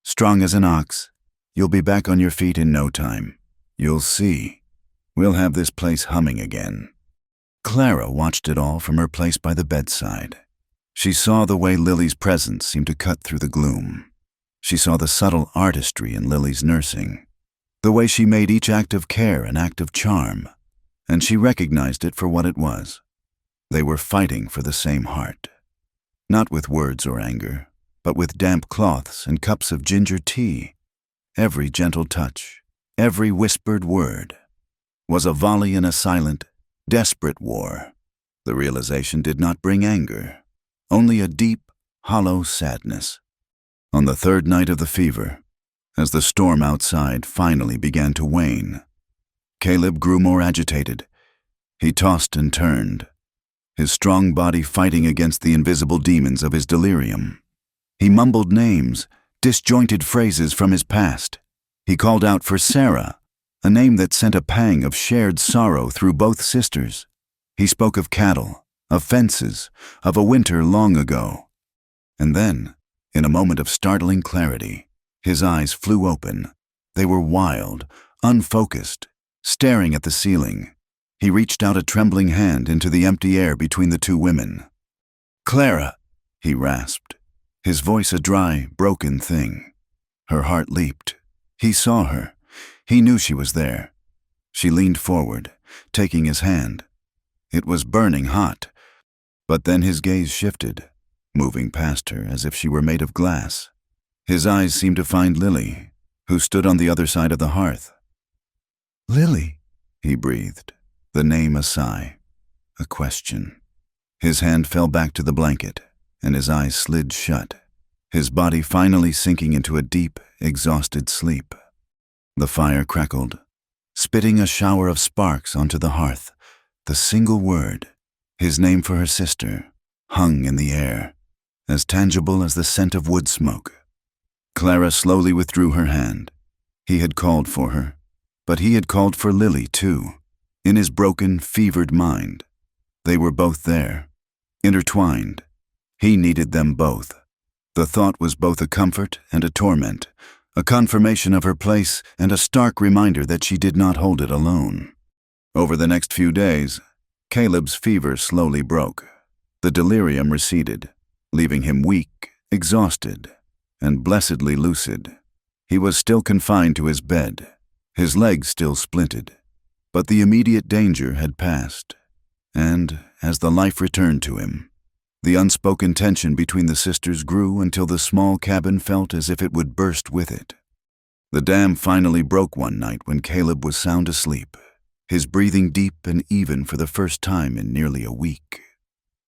"Strong as an ox. You'll be back on your feet in no time. You'll see. We'll have this place humming again." Clara watched it all from her place by the bedside. She saw the way Lily's presence seemed to cut through the gloom. She saw the subtle artistry in Lily's nursing, the way she made each act of care an act of charm, and she recognized it for what it was. They were fighting for the same heart, not with words or anger, but with damp cloths and cups of ginger tea. Every gentle touch, every whispered word, was a volley in a silent, desperate war. The realization did not bring anger, only a deep, hollow sadness. On the third night of the fever, as the storm outside finally began to wane, Caleb grew more agitated. He tossed and turned, his strong body fighting against the invisible demons of his delirium. He mumbled names, disjointed phrases from his past. He called out for Sarah, a name that sent a pang of shared sorrow through both sisters. He spoke of cattle, of fences, of a winter long ago. And then, in a moment of startling clarity, his eyes flew open. They were wild, unfocused, staring at the ceiling. He reached out a trembling hand into the empty air between the two women. "Clara," he rasped, his voice a dry, broken thing. Her heart leaped. He saw her. He knew she was there. She leaned forward, taking his hand. It was burning hot, but then his gaze shifted, moving past her as if she were made of glass. His eyes seemed to find Lily, who stood on the other side of the hearth. "Lily," he breathed, the name a sigh, a question. His hand fell back to the blanket, and his eyes slid shut, his body finally sinking into a deep, exhausted sleep. The fire crackled, spitting a shower of sparks onto the hearth. The single word, his name for her sister, hung in the air, as tangible as the scent of wood smoke. Clara slowly withdrew her hand. He had called for her, but he had called for Lily too, in his broken, fevered mind. They were both there, intertwined. He needed them both. The thought was both a comfort and a torment, a confirmation of her place and a stark reminder that she did not hold it alone. Over the next few days, Caleb's fever slowly broke. The delirium receded, leaving him weak, exhausted, and blessedly lucid. He was still confined to his bed, his legs still splinted, but the immediate danger had passed. And, as the life returned to him, the unspoken tension between the sisters grew until the small cabin felt as if it would burst with it. The dam finally broke one night when Caleb was sound asleep, his breathing deep and even for the first time in nearly a week.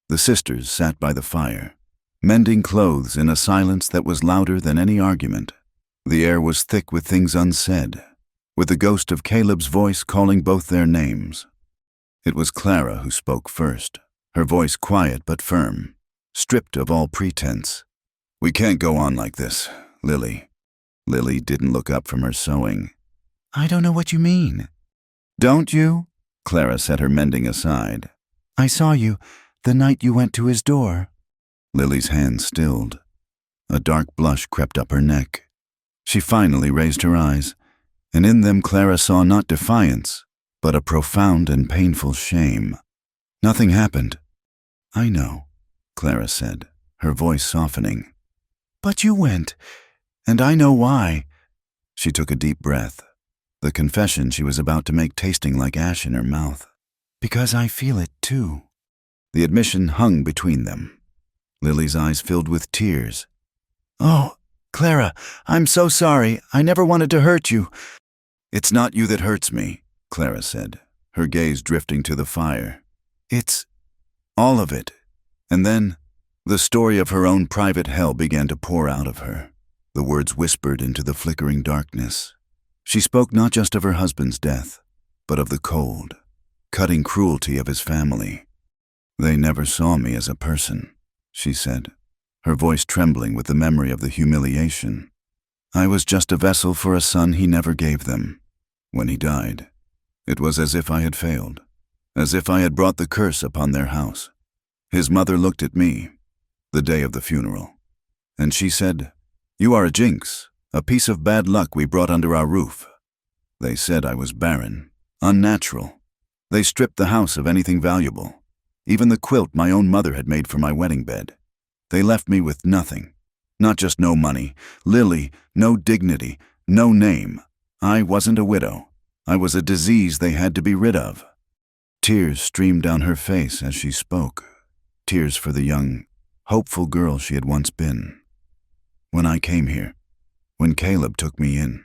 The sisters sat by the fire, mending clothes in a silence that was louder than any argument. The air was thick with things unsaid, with the ghost of Caleb's voice calling both their names. It was Clara who spoke first, her voice quiet but firm, stripped of all pretense. "We can't go on like this, Lily." Lily didn't look up from her sewing. "I don't know what you mean." "Don't you?" Clara set her mending aside. "I saw you the night you went to his door." Lily's hand stilled. A dark blush crept up her neck. She finally raised her eyes, and in them Clara saw not defiance, but a profound and painful shame. "Nothing happened." "I know," Clara said, her voice softening. "But you went, and I know why." She took a deep breath, the confession she was about to make tasting like ash in her mouth. "Because I feel it too." The admission hung between them. Lily's eyes filled with tears. "Oh, Clara, I'm so sorry. I never wanted to hurt you." "It's not you that hurts me," Clara said, her gaze drifting to the fire. "It's all of it." And then, the story of her own private hell began to pour out of her, the words whispered into the flickering darkness. She spoke not just of her husband's death, but of the cold, cutting cruelty of his family. "They never saw me as a person," she said, her voice trembling with the memory of the humiliation. "I was just a vessel for a son he never gave them. When he died, it was as if I had failed, as if I had brought the curse upon their house. His mother looked at me, the day of the funeral, and she said, 'You are a jinx, a piece of bad luck we brought under our roof.' They said I was barren, unnatural. They stripped the house of anything valuable, even the quilt my own mother had made for my wedding bed. They left me with nothing, not just no money, Lily, no dignity, no name. I wasn't a widow. I was a disease they had to be rid of." Tears streamed down her face as she spoke, tears for the young, hopeful girl she had once been. "When I came here, when Caleb took me in,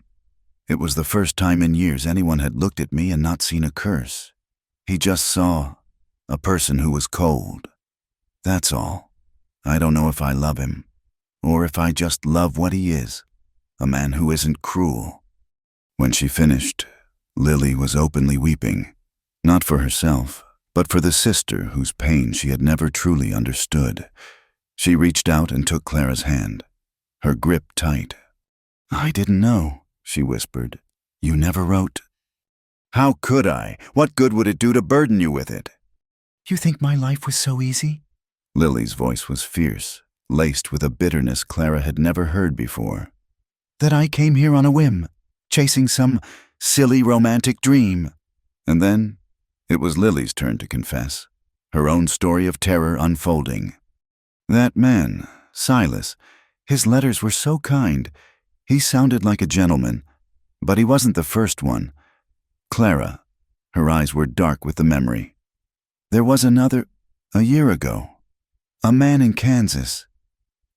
it was the first time in years anyone had looked at me and not seen a curse. He just saw a person who was cold. That's all. I don't know if I love him, or if I just love what he is, a man who isn't cruel." When she finished, Lily was openly weeping, not for herself, but for the sister whose pain she had never truly understood. She reached out and took Clara's hand, her grip tight. "I didn't know," she whispered. "You never wrote." "How could I? What good would it do to burden you with it?" "You think my life was so easy?" Lily's voice was fierce, laced with a bitterness Clara had never heard before. "That I came here on a whim, chasing some silly romantic dream." And then it was Lily's turn to confess, her own story of terror unfolding. "That man, Silas, his letters were so kind. He sounded like a gentleman, but he wasn't the first one. Clara," her eyes were dark with the memory. "There was another, a year ago. A man in Kansas.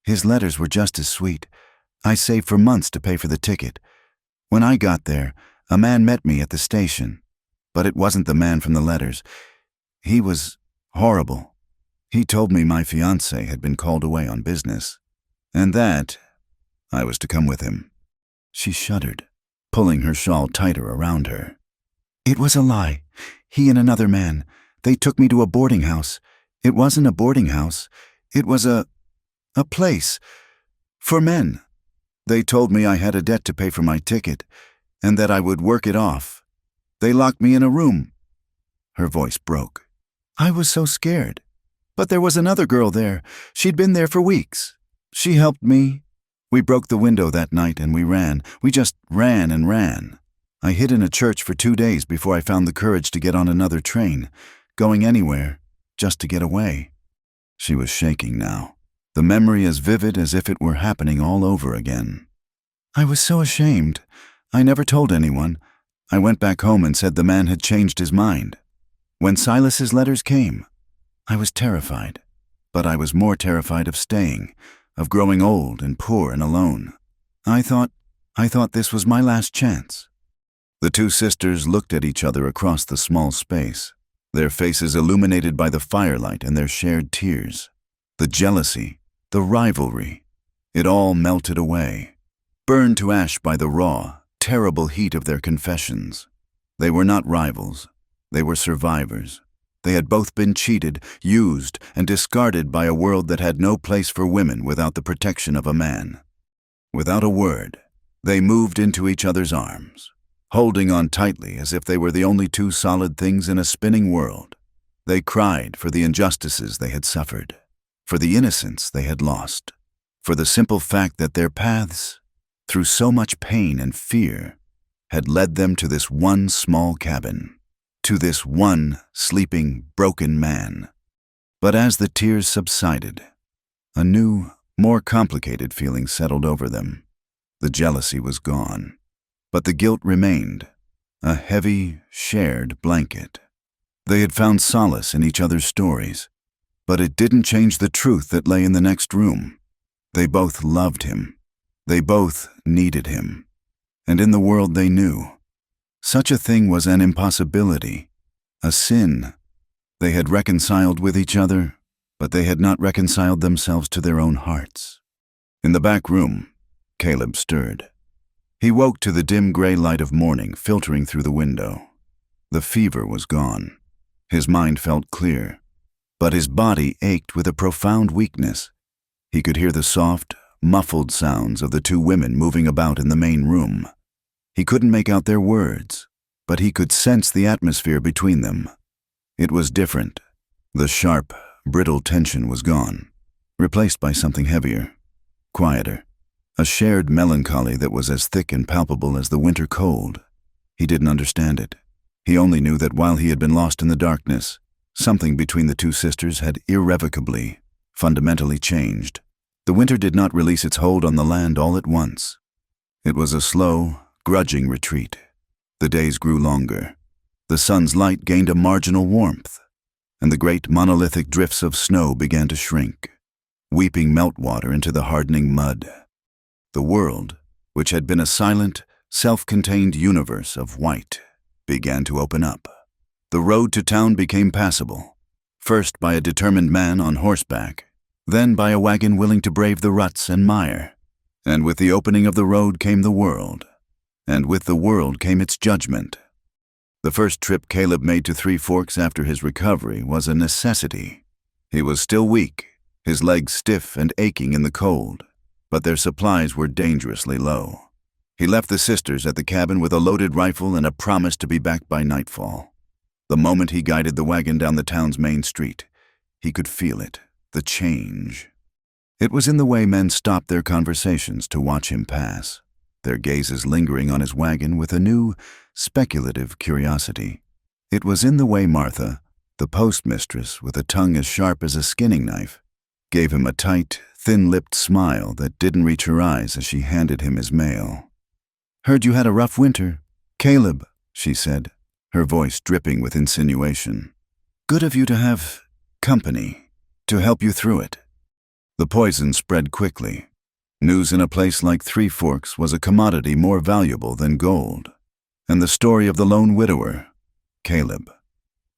His letters were just as sweet. I saved for months to pay for the ticket. When I got there, a man met me at the station. But it wasn't the man from the letters. He was horrible. He told me my fiancée had been called away on business, and that I was to come with him. She shuddered, pulling her shawl tighter around her. It was a lie. He and another man. They took me to a boarding house. It wasn't a boarding house. It was a place for men. They told me I had a debt to pay for my ticket, and that I would work it off. They locked me in a room. Her voice broke. I was so scared. But there was another girl there. She'd been there for weeks. She helped me. We broke the window that night and we ran. We just ran and ran. I hid in a church for 2 days before I found the courage to get on another train, going anywhere, just to get away. She was shaking now, the memory as vivid as if it were happening all over again. I was so ashamed. I never told anyone. I went back home and said the man had changed his mind. When Silas's letters came, I was terrified, but I was more terrified of staying, of growing old and poor and alone. I thought this was my last chance. The two sisters looked at each other across the small space, their faces illuminated by the firelight and their shared tears. The jealousy, the rivalry, it all melted away, burned to ash by the raw, terrible heat of their confessions. They were not rivals. They were survivors. They had both been cheated, used, and discarded by a world that had no place for women without the protection of a man. Without a word, they moved into each other's arms, holding on tightly as if they were the only two solid things in a spinning world. They cried for the injustices they had suffered, for the innocence they had lost, for the simple fact that their paths, through so much pain and fear, had led them to this one small cabin, to this one sleeping, broken man. But as the tears subsided, a new, more complicated feeling settled over them. The jealousy was gone, but the guilt remained, a heavy, shared blanket. They had found solace in each other's stories, but it didn't change the truth that lay in the next room. They both loved him. They both needed him. And in the world they knew, such a thing was an impossibility, a sin. They had reconciled with each other, but they had not reconciled themselves to their own hearts. In the back room, Caleb stirred. He woke to the dim gray light of morning filtering through the window. The fever was gone. His mind felt clear, but his body ached with a profound weakness. He could hear the soft, muffled sounds of the two women moving about in the main room. He couldn't make out their words, but he could sense the atmosphere between them. It was different. The sharp, brittle tension was gone, replaced by something heavier, quieter, a shared melancholy that was as thick and palpable as the winter cold. He didn't understand it. He only knew that while he had been lost in the darkness, something between the two sisters had irrevocably, fundamentally changed. The winter did not release its hold on the land all at once. It was a slow, grudging retreat. The days grew longer. The sun's light gained a marginal warmth, and the great monolithic drifts of snow began to shrink, weeping meltwater into the hardening mud. The world, which had been a silent, self-contained universe of white, began to open up. The road to town became passable, first by a determined man on horseback, then by a wagon willing to brave the ruts and mire. And with the opening of the road came the world, and with the world came its judgment. The first trip Caleb made to Three Forks after his recovery was a necessity. He was still weak, his legs stiff and aching in the cold, but their supplies were dangerously low. He left the sisters at the cabin with a loaded rifle and a promise to be back by nightfall. The moment he guided the wagon down the town's main street, he could feel it, the change. It was in the way men stopped their conversations to watch him pass, their gazes lingering on his wagon with a new, speculative curiosity. It was in the way Martha, the postmistress with a tongue as sharp as a skinning knife, gave him a tight, thin-lipped smile that didn't reach her eyes as she handed him his mail. "Heard you had a rough winter, Caleb," she said, her voice dripping with insinuation. "Good of you to have company, to help you through it." The poison spread quickly. News in a place like Three Forks was a commodity more valuable than gold. And the story of the lone widower, Caleb,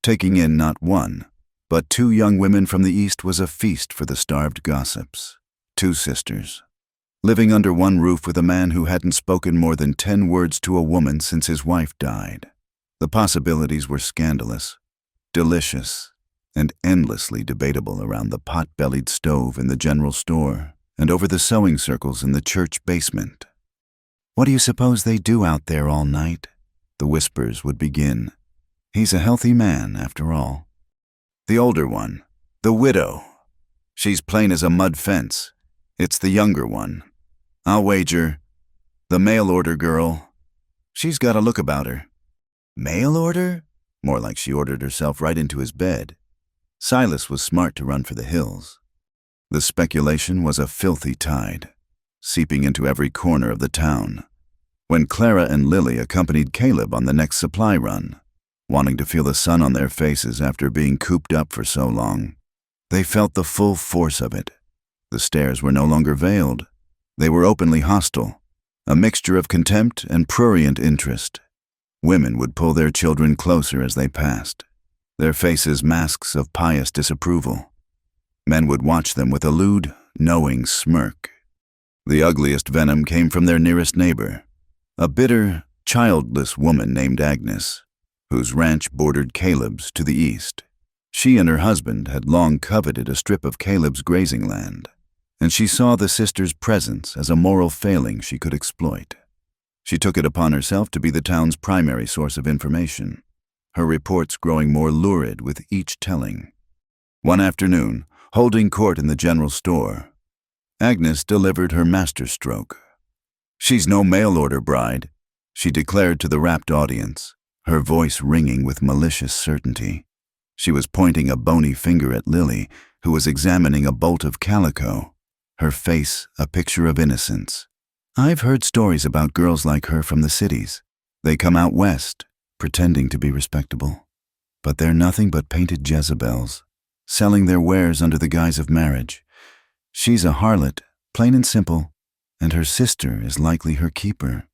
taking in not one, but two young women from the east was a feast for the starved gossips. Two sisters, living under one roof with a man who hadn't spoken more than 10 words to a woman since his wife died. The possibilities were scandalous, delicious, and endlessly debatable around the pot-bellied stove in the general store and over the sewing circles in the church basement. "What do you suppose they do out there all night?" the whispers would begin. "He's a healthy man, after all." The older one, the widow. "She's plain as a mud fence. It's the younger one. I'll wager. The mail-order girl. She's got a look about her." Mail order? More like she ordered herself right into his bed. Silas was smart to run for the hills. The speculation was a filthy tide, seeping into every corner of the town. When Clara and Lily accompanied Caleb on the next supply run, wanting to feel the sun on their faces after being cooped up for so long, they felt the full force of it. The stares were no longer veiled. They were openly hostile, a mixture of contempt and prurient interest. Women would pull their children closer as they passed, their faces masks of pious disapproval. Men would watch them with a lewd, knowing smirk. The ugliest venom came from their nearest neighbor, a bitter, childless woman named Agnes, whose ranch bordered Caleb's to the east. She and her husband had long coveted a strip of Caleb's grazing land, and she saw the sister's presence as a moral failing she could exploit. She took it upon herself to be the town's primary source of information, her reports growing more lurid with each telling. One afternoon, holding court in the general store, Agnes delivered her masterstroke. "She's no mail-order bride," she declared to the rapt audience, her voice ringing with malicious certainty. She was pointing a bony finger at Lily, who was examining a bolt of calico, her face a picture of innocence. "I've heard stories about girls like her from the cities. They come out west, pretending to be respectable. But they're nothing but painted Jezebels, selling their wares under the guise of marriage. She's a harlot, plain and simple, and her sister is likely her keeper."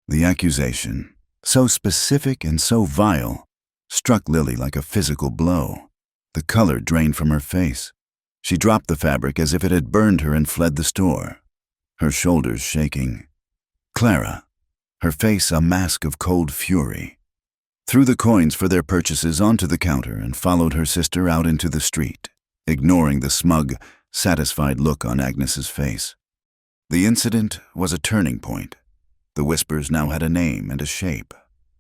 The accusation, so specific and so vile, struck Lily like a physical blow. The color drained from her face. She dropped the fabric as if it had burned her and fled the store, her shoulders shaking. Clara, her face a mask of cold fury, threw the coins for their purchases onto the counter and followed her sister out into the street, ignoring the smug, satisfied look on Agnes's face. The incident was a turning point. The whispers now had a name and a shape.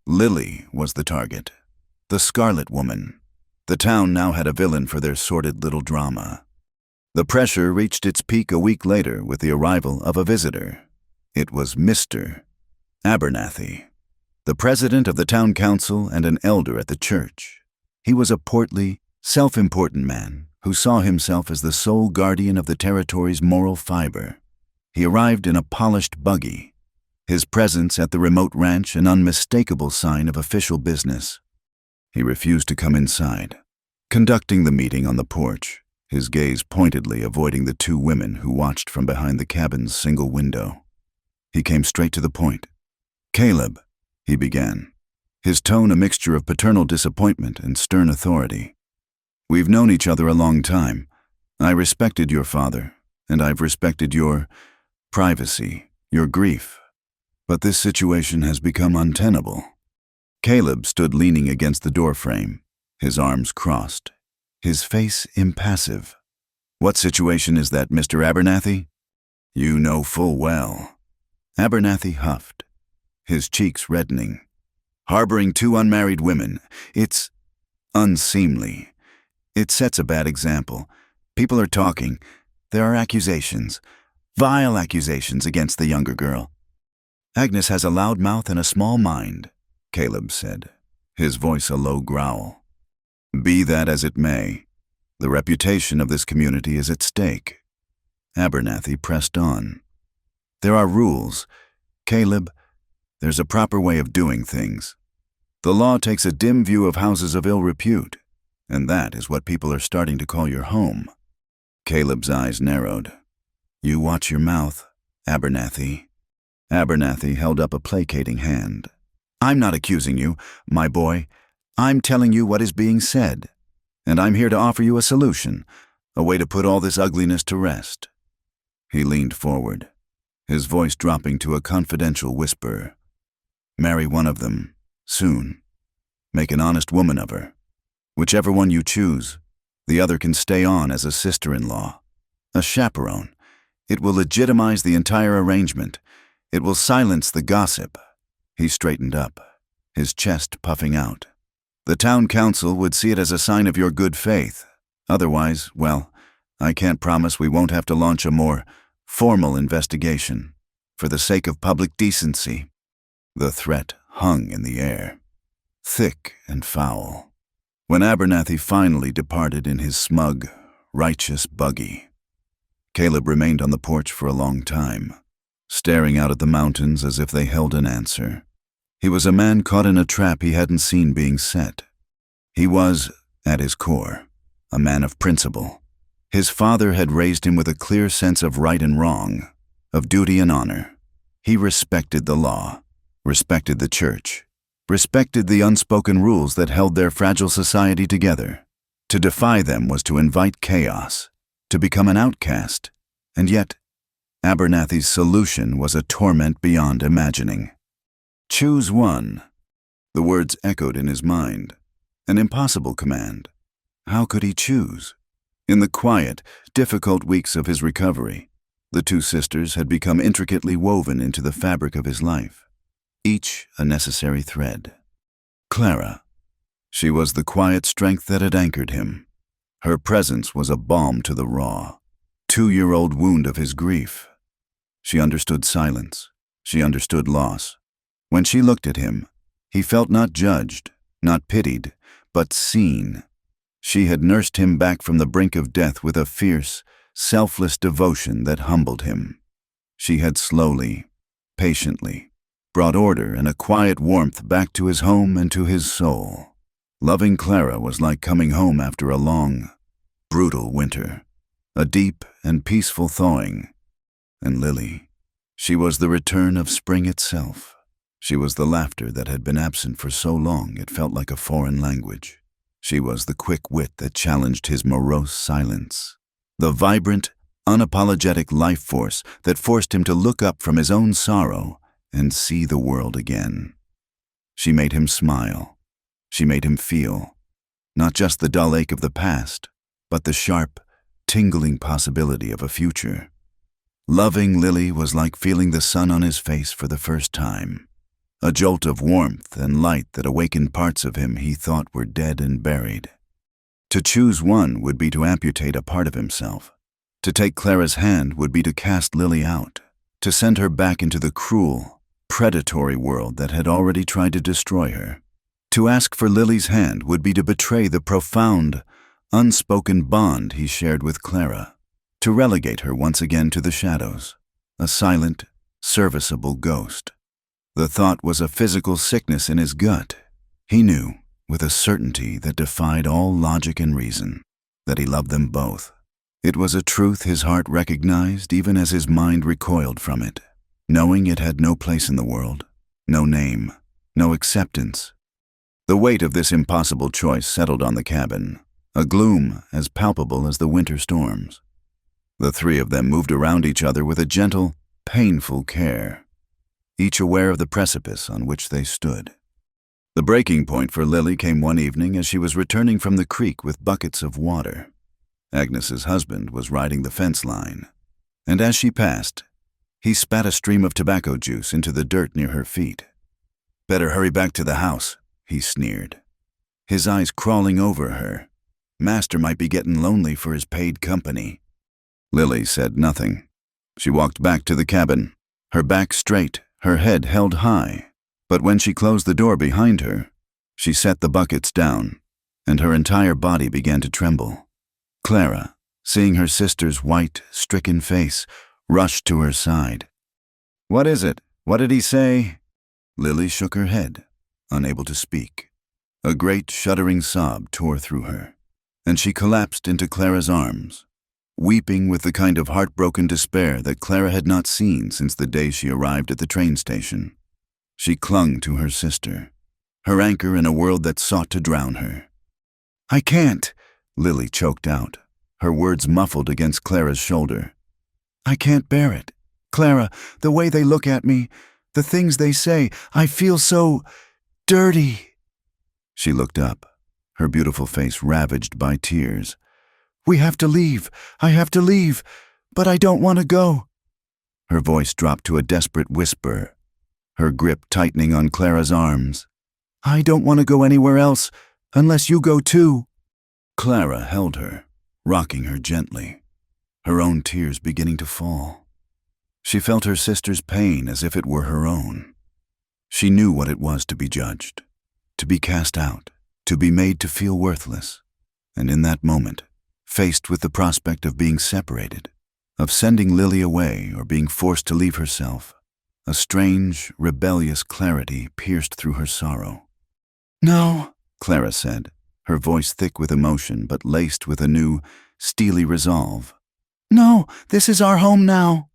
Lily was the target, the Scarlet Woman. The town now had a villain for their sordid little drama. The pressure reached its peak a week later with the arrival of a visitor. It was Mr. Abernathy, the president of the town council and an elder at the church. He was a portly, self-important man who saw himself as the sole guardian of the territory's moral fiber. He arrived in a polished buggy, his presence at the remote ranch an unmistakable sign of official business. He refused to come inside, conducting the meeting on the porch, his gaze pointedly avoiding the two women who watched from behind the cabin's single window. He came straight to the point. "Caleb," he began, his tone a mixture of paternal disappointment and stern authority. "We've known each other a long time. I respected your father, and I've respected your privacy, your grief. But this situation has become untenable." Caleb stood leaning against the doorframe, his arms crossed, his face impassive. "What situation is that, Mr. Abernathy?" "You know full well." Abernathy huffed, his cheeks reddening. "Harboring two unmarried women. It's unseemly. It sets a bad example. People are talking. There are accusations, vile accusations against the younger girl." "Agnes has a loud mouth and a small mind," Caleb said, his voice a low growl. "Be that as it may, the reputation of this community is at stake." Abernathy pressed on. "There are rules. Caleb, there's a proper way of doing things. The law takes a dim view of houses of ill repute, and that is what people are starting to call your home." Caleb's eyes narrowed. "You watch your mouth," Abernathy. Abernathy held up a placating hand. I'm not accusing you, my boy. I'm telling you what is being said. And I'm here to offer you a solution, a way to put all this ugliness to rest. He leaned forward, his voice dropping to a confidential whisper. Marry one of them, soon. Make an honest woman of her. Whichever one you choose, the other can stay on as a sister-in-law, a chaperone. It will legitimize the entire arrangement. It will silence the gossip. He straightened up, his chest puffing out. The town council would see it as a sign of your good faith. Otherwise, well, I can't promise we won't have to launch a more formal investigation. For the sake of public decency. The threat hung in the air, thick and foul. When Abernathy finally departed in his smug, righteous buggy, Caleb remained on the porch for a long time, staring out at the mountains as if they held an answer. He was a man caught in a trap he hadn't seen being set. He was, at his core, a man of principle. His father had raised him with a clear sense of right and wrong, of duty and honor. He respected the law, respected the church, respected the unspoken rules that held their fragile society together. To defy them was to invite chaos, to become an outcast, and yet Abernathy's solution was a torment beyond imagining. Choose one. The words echoed in his mind. An impossible command. How could he choose? In the quiet, difficult weeks of his recovery, the two sisters had become intricately woven into the fabric of his life, each a necessary thread. Clara. She was the quiet strength that had anchored him. Her presence was a balm to the raw, 2-year-old wound of his grief. She understood silence. She understood loss. When she looked at him, he felt not judged, not pitied, but seen. She had nursed him back from the brink of death with a fierce, selfless devotion that humbled him. She had slowly, patiently, brought order and a quiet warmth back to his home and to his soul. Loving Clara was like coming home after a long, brutal winter, a deep and peaceful thawing. And Lily, she was the return of spring itself. She was the laughter that had been absent for so long it felt like a foreign language. She was the quick wit that challenged his morose silence. The vibrant, unapologetic life force that forced him to look up from his own sorrow and see the world again. She made him smile. She made him feel, not just the dull ache of the past, but the sharp, tingling possibility of a future. Loving Lily was like feeling the sun on his face for the first time. A jolt of warmth and light that awakened parts of him he thought were dead and buried. To choose one would be to amputate a part of himself. To take Clara's hand would be to cast Lily out, to send her back into the cruel, predatory world that had already tried to destroy her. To ask for Lily's hand would be to betray the profound, unspoken bond he shared with Clara, to relegate her once again to the shadows, a silent, serviceable ghost. The thought was a physical sickness in his gut. He knew, with a certainty that defied all logic and reason, that he loved them both. It was a truth his heart recognized even as his mind recoiled from it, knowing it had no place in the world, no name, no acceptance. The weight of this impossible choice settled on the cabin, a gloom as palpable as the winter storms. The three of them moved around each other with a gentle, painful care, each aware of the precipice on which they stood. The breaking point for Lily came one evening as she was returning from the creek with buckets of water. Agnes's husband was riding the fence line, and as she passed, he spat a stream of tobacco juice into the dirt near her feet. "Better hurry back to the house," he sneered, his eyes crawling over her. "Master might be getting lonely for his paid company." Lily said nothing. She walked back to the cabin, her back straight, her head held high. But when she closed the door behind her, she set the buckets down, and her entire body began to tremble. Clara, seeing her sister's white, stricken face, rushed to her side. "What is it? What did he say?" Lily shook her head, unable to speak. A great, shuddering sob tore through her, and she collapsed into Clara's arms. weeping with the kind of heartbroken despair that Clara had not seen since the day she arrived at the train station. She clung to her sister, her anchor in a world that sought to drown her. "I can't," Lily choked out, her words muffled against Clara's shoulder. "I can't bear it. Clara, the way they look at me, the things they say, I feel so dirty." She looked up, her beautiful face ravaged by tears. "We have to leave. I have to leave, but I don't want to go." Her voice dropped to a desperate whisper, her grip tightening on Clara's arms. "I don't want to go anywhere else, unless you go too." Clara held her, rocking her gently, her own tears beginning to fall. She felt her sister's pain as if it were her own. She knew what it was to be judged, to be cast out, to be made to feel worthless. And in that moment, faced with the prospect of being separated, of sending Lily away or being forced to leave herself, a strange, rebellious clarity pierced through her sorrow. "No," Clara said, her voice thick with emotion but laced with a new, steely resolve. "No, this is our home now."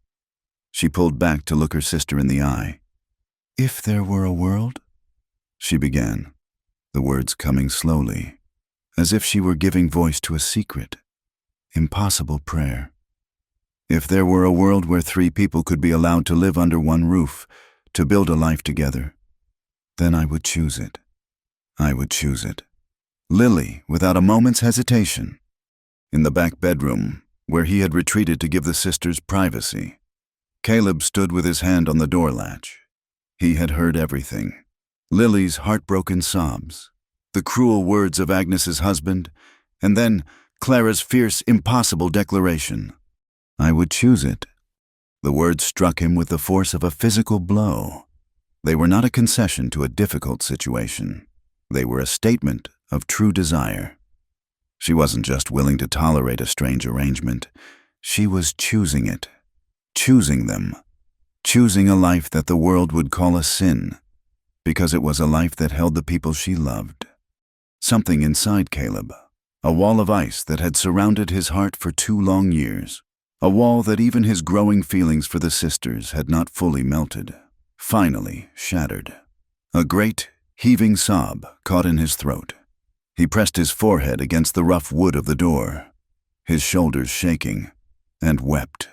She pulled back to look her sister in the eye. "If there were a world," she began, the words coming slowly, as if she were giving voice to a secret, impossible prayer. "If there were a world where three people could be allowed to live under one roof, to build a life together, then I would choose it. I would choose it." Lily, without a moment's hesitation. In the back bedroom, where he had retreated to give the sisters privacy, Caleb stood with his hand on the door latch. He had heard everything. Lily's heartbroken sobs, the cruel words of Agnes's husband, and then Clara's fierce, impossible declaration. "I would choose it." The words struck him with the force of a physical blow. They were not a concession to a difficult situation. They were a statement of true desire. She wasn't just willing to tolerate a strange arrangement. She was choosing it. Choosing them. Choosing a life that the world would call a sin, because it was a life that held the people she loved. Something inside Caleb, a wall of ice that had surrounded his heart for 2 long years, a wall that even his growing feelings for the sisters had not fully melted, finally shattered. A great, heaving sob caught in his throat. He pressed his forehead against the rough wood of the door, his shoulders shaking, and wept.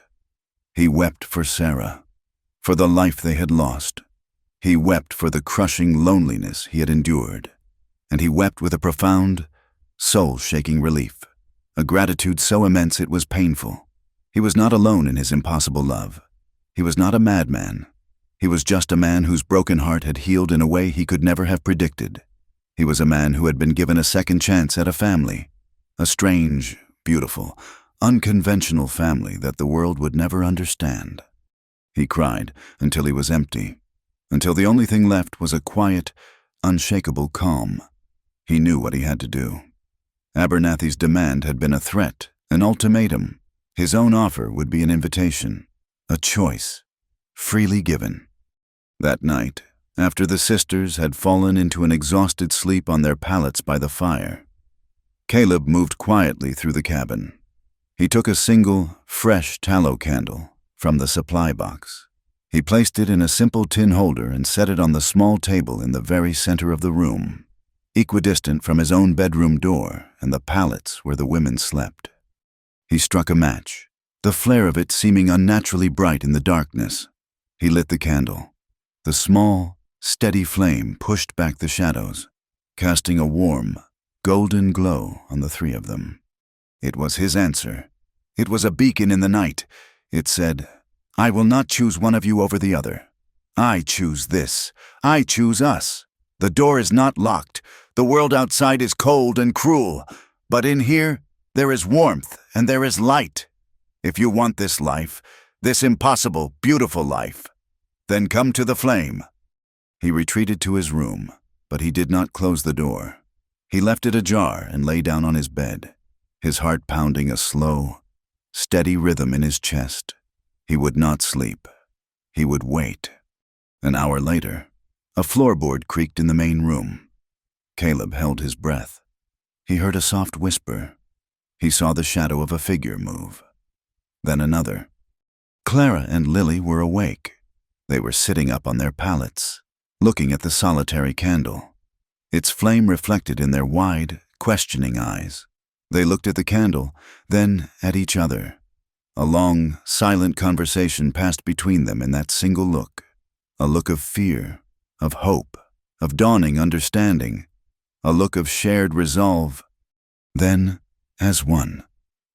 He wept for Sarah, for the life they had lost. He wept for the crushing loneliness he had endured. And he wept with a profound, soul-shaking relief, a gratitude so immense it was painful. He was not alone in his impossible love. He was not a madman. He was just a man whose broken heart had healed in a way he could never have predicted. He was a man who had been given a second chance at a family, a strange, beautiful, unconventional family that the world would never understand. He cried until he was empty, until the only thing left was a quiet, unshakable calm. He knew what he had to do. Abernathy's demand had been a threat, an ultimatum. His own offer would be an invitation, a choice, freely given. That night, after the sisters had fallen into an exhausted sleep on their pallets by the fire, Caleb moved quietly through the cabin. He took a single, fresh tallow candle from the supply box. He placed it in a simple tin holder and set it on the small table in the very center of the room, equidistant from his own bedroom door and the pallets where the women slept. He struck a match, the flare of it seeming unnaturally bright in the darkness. He lit the candle. The small, steady flame pushed back the shadows, casting a warm, golden glow on the three of them. It was his answer. It was a beacon in the night. It said, "I will not choose one of you over the other. I choose this. I choose us. The door is not locked. The world outside is cold and cruel. But in here, there is warmth and there is light. If you want this life, this impossible, beautiful life, then come to the flame." He retreated to his room, but he did not close the door. He left it ajar and lay down on his bed, his heart pounding a slow, steady rhythm in his chest. He would not sleep. He would wait. An hour later, a floorboard creaked in the main room. Caleb held his breath. He heard a soft whisper. He saw the shadow of a figure move. then another. Clara and Lily were awake. They were sitting up on their pallets, looking at the solitary candle. Its flame reflected in their wide, questioning eyes. They looked at the candle, then at each other. A long, silent conversation passed between them in that single look. A look of fear, of hope, of dawning understanding. A look of shared resolve. Then, as one,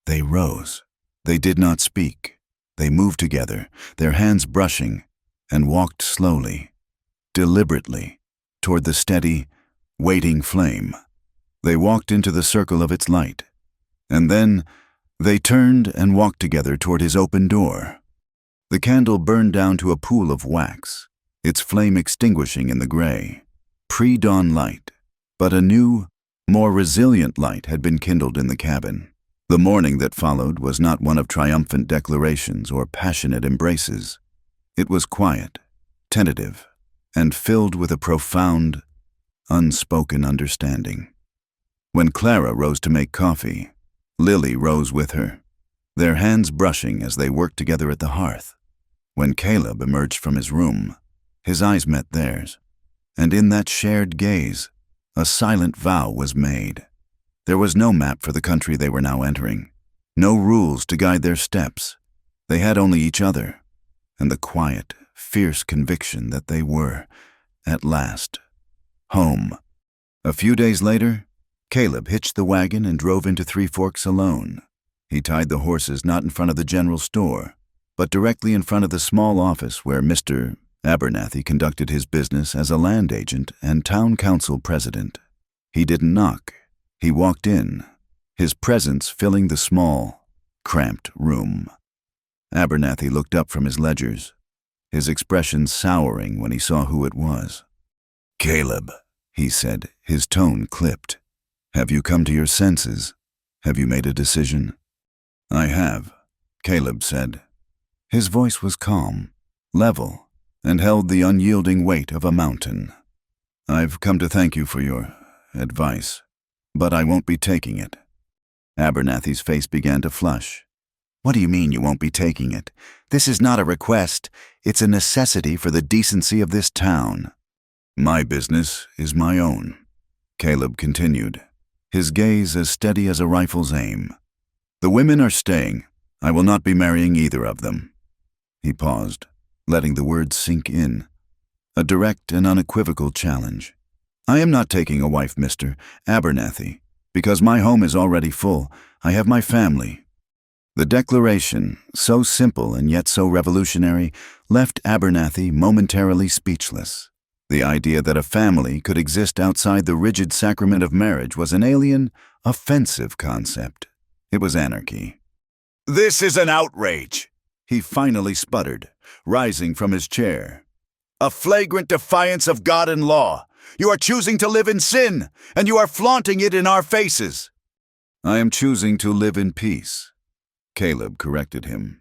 they rose. They did not speak. They moved together, their hands brushing, and walked slowly, deliberately, toward the steady, waiting flame. They walked into the circle of its light, and then they turned and walked together toward his open door. The candle burned down to a pool of wax, its flame extinguishing in the gray. Pre-dawn light, but a new, more resilient light had been kindled in the cabin. The morning that followed was not one of triumphant declarations or passionate embraces. It was quiet, tentative, and filled with a profound, unspoken understanding. When Clara rose to make coffee, Lily rose with her, their hands brushing as they worked together at the hearth. When Caleb emerged from his room, his eyes met theirs, and in that shared gaze, a silent vow was made. There was no map for the country they were now entering, no rules to guide their steps. They had only each other, and the quiet, fierce conviction that they were, at last, home. A few days later, Caleb hitched the wagon and drove into Three Forks alone. He tied the horses not in front of the general store, but directly in front of the small office where Mr. Abernathy conducted his business as a land agent and town council president. He didn't knock. He walked in, his presence filling the small, cramped room. Abernathy looked up from his ledgers, his expression souring when he saw who it was. "Caleb," he said, his tone clipped. "Have you come to your senses? Have you made a decision?" "I have," Caleb said. His voice was calm, level, and held the unyielding weight of a mountain. "I've come to thank you for your advice, but I won't be taking it." Abernathy's face began to flush. "What do you mean you won't be taking it? This is not a request. It's a necessity for the decency of this town." "My business is my own," Caleb continued, his gaze as steady as a rifle's aim. "The women are staying. I will not be marrying either of them." He paused, letting the words sink in. A direct and unequivocal challenge. "I am not taking a wife, Mr. Abernathy, because my home is already full. I have my family." The declaration, so simple and yet so revolutionary, left Abernathy momentarily speechless. The idea that a family could exist outside the rigid sacrament of marriage was an alien, offensive concept. It was anarchy. "This is an outrage," he finally sputtered, rising from his chair. "A flagrant defiance of God and law. You are choosing to live in sin, and you are flaunting it in our faces." "I am choosing to live in peace," Caleb corrected him.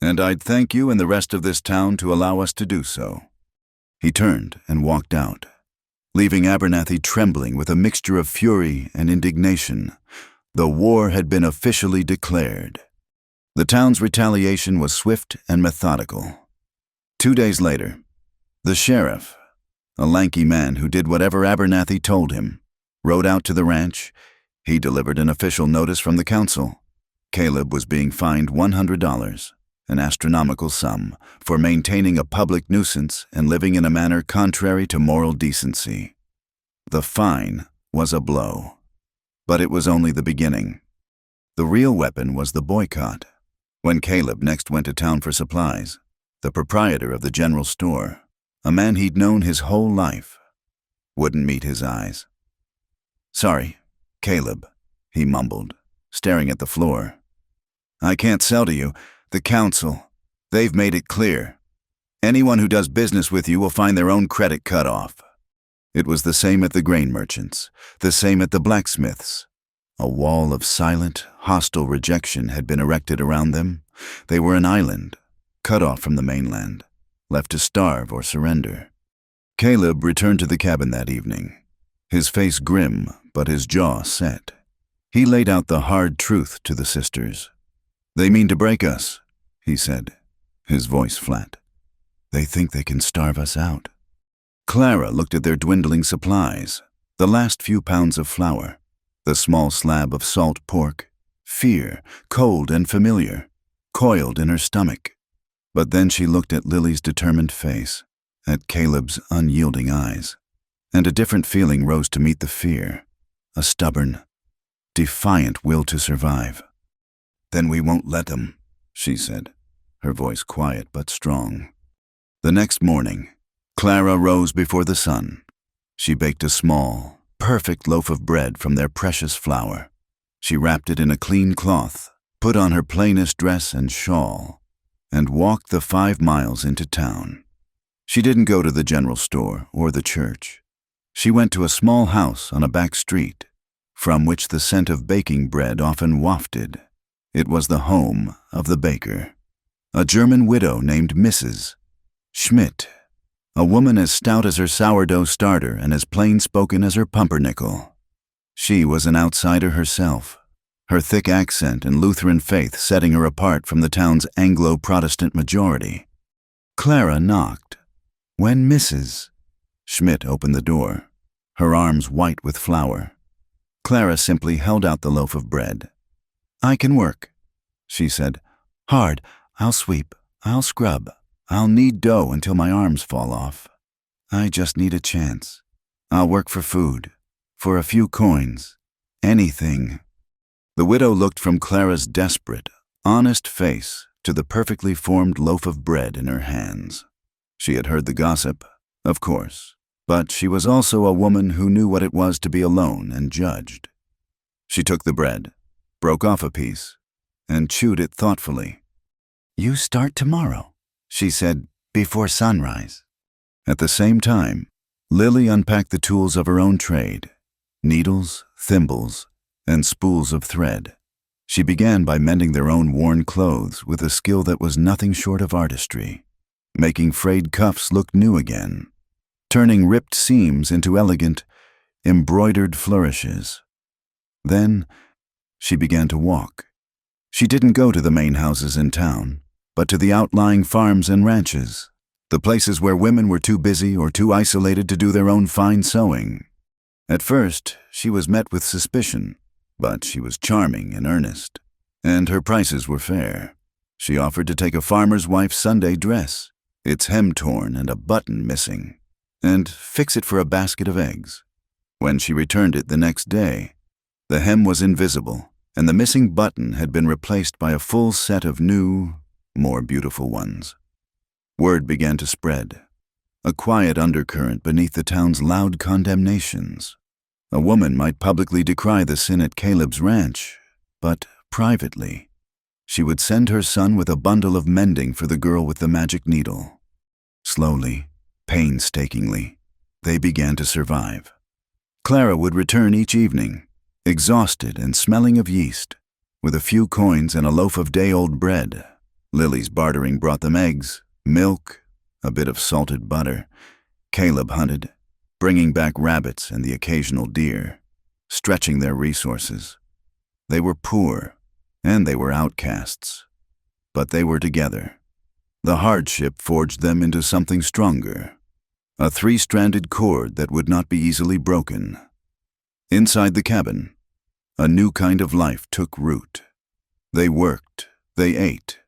"And I'd thank you and the rest of this town to allow us to do so." He turned and walked out, leaving Abernathy trembling with a mixture of fury and indignation. The war had been officially declared. The town's retaliation was swift and methodical. 2 days later, the sheriff, a lanky man who did whatever Abernathy told him, rode out to the ranch. He delivered an official notice from the council. Caleb was being fined $100, an astronomical sum, for maintaining a public nuisance and living in a manner contrary to moral decency. The fine was a blow, but it was only the beginning. The real weapon was the boycott. When Caleb next went to town for supplies, the proprietor of the general store, a man he'd known his whole life, wouldn't meet his eyes. "Sorry, Caleb," he mumbled, staring at the floor. "I can't sell to you. The council, they've made it clear. Anyone who does business with you will find their own credit cut off." It was the same at the grain merchants, the same at the blacksmiths. A wall of silent, hostile rejection had been erected around them. They were an island, cut off from the mainland, left to starve or surrender. Caleb returned to the cabin that evening, his face grim but his jaw set. He laid out the hard truth to the sisters. "They mean to break us," he said, his voice flat. "They think they can starve us out." Clara looked at their dwindling supplies, the last few pounds of flour, the small slab of salt pork, fear, cold and familiar, coiled in her stomach. But then she looked at Lily's determined face, at Caleb's unyielding eyes, and a different feeling rose to meet the fear, a stubborn, defiant will to survive. "Then we won't let them," she said, her voice quiet but strong. The next morning, Clara rose before the sun. She baked a small, perfect loaf of bread from their precious flour. She wrapped it in a clean cloth, put on her plainest dress and shawl, and walked the 5 miles into town. She didn't go to the general store or the church. She went to a small house on a back street, from which the scent of baking bread often wafted. It was the home of the baker, a German widow named Mrs. Schmidt, a woman as stout as her sourdough starter and as plain-spoken as her pumpernickel. She was an outsider herself, her thick accent and Lutheran faith setting her apart from the town's Anglo-Protestant majority. Clara knocked. When Mrs. Schmidt opened the door, her arms white with flour, Clara simply held out the loaf of bread. "I can work," she said. "Hard. I'll sweep. I'll scrub. I'll knead dough until my arms fall off. I just need a chance. I'll work for food, for a few coins, anything." The widow looked from Clara's desperate, honest face to the perfectly formed loaf of bread in her hands. She had heard the gossip, of course, but she was also a woman who knew what it was to be alone and judged. She took the bread, broke off a piece, and chewed it thoughtfully. "You start tomorrow," she said, "before sunrise." At the same time, Lily unpacked the tools of her own trade, needles, thimbles, and spools of thread. She began by mending their own worn clothes with a skill that was nothing short of artistry, making frayed cuffs look new again, turning ripped seams into elegant, embroidered flourishes. Then she began to walk. She didn't go to the main houses in town, but to the outlying farms and ranches, the places where women were too busy or too isolated to do their own fine sewing. At first, she was met with suspicion, but she was charming and earnest, and her prices were fair. She offered to take a farmer's wife's Sunday dress, its hem torn and a button missing, and fix it for a basket of eggs. When she returned it the next day, the hem was invisible, and the missing button had been replaced by a full set of new, more beautiful ones. Word began to spread, a quiet undercurrent beneath the town's loud condemnations. A woman might publicly decry the sin at Caleb's ranch, but privately, she would send her son with a bundle of mending for the girl with the magic needle. Slowly, painstakingly, they began to survive. Clara would return each evening, exhausted and smelling of yeast, with a few coins and a loaf of day-old bread. Lily's bartering brought them eggs, milk, a bit of salted butter. Caleb hunted, bringing back rabbits and the occasional deer, stretching their resources. They were poor, and they were outcasts, but they were together. The hardship forged them into something stronger, a 3-stranded cord that would not be easily broken. Inside the cabin, a new kind of life took root. They worked, they ate,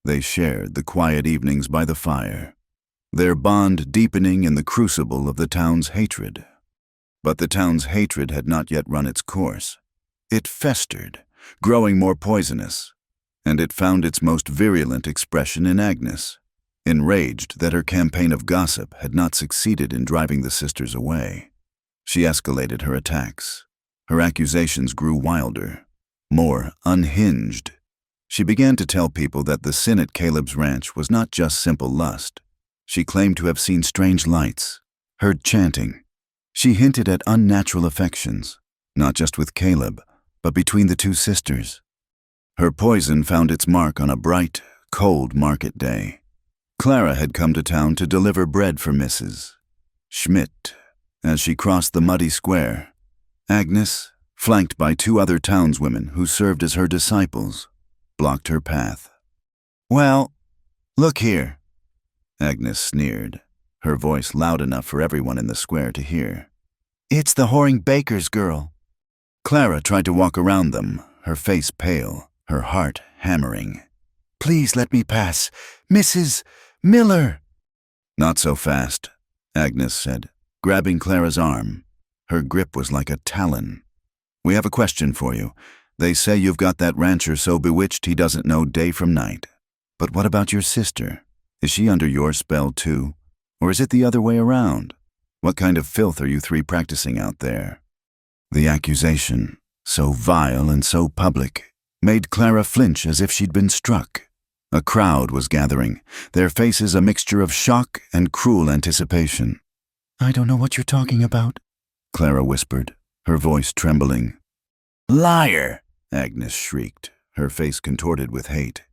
they shared the quiet evenings by the fire, their bond deepening in the crucible of the town's hatred. But the town's hatred had not yet run its course. It festered, growing more poisonous, and it found its most virulent expression in Agnes, enraged that her campaign of gossip had not succeeded in driving the sisters away. She escalated her attacks. Her accusations grew wilder, more unhinged. She began to tell people that the sin at Caleb's ranch was not just simple lust. She claimed to have seen strange lights, heard chanting. She hinted at unnatural affections, not just with Caleb, but between the two sisters. Her poison found its mark on a bright, cold market day. Clara had come to town to deliver bread for Mrs. Schmidt. As she crossed the muddy square, Agnes, flanked by 2 other townswomen who served as her disciples, blocked her path. "Well, look here," Agnes sneered, her voice loud enough for everyone in the square to hear. "It's the whoring baker's girl." Clara tried to walk around them, her face pale, her heart hammering. "Please let me pass. Mrs. Miller." "Not so fast," Agnes said, grabbing Clara's arm. Her grip was like a talon. "We have a question for you. They say you've got that rancher so bewitched he doesn't know day from night. But what about your sister? Is she under your spell too? Or is it the other way around? What kind of filth are you three practicing out there?" The accusation, so vile and so public, made Clara flinch as if she'd been struck. A crowd was gathering, their faces a mixture of shock and cruel anticipation. "I don't know what you're talking about," Clara whispered, her voice trembling. "Liar!" Agnes shrieked, her face contorted with hate.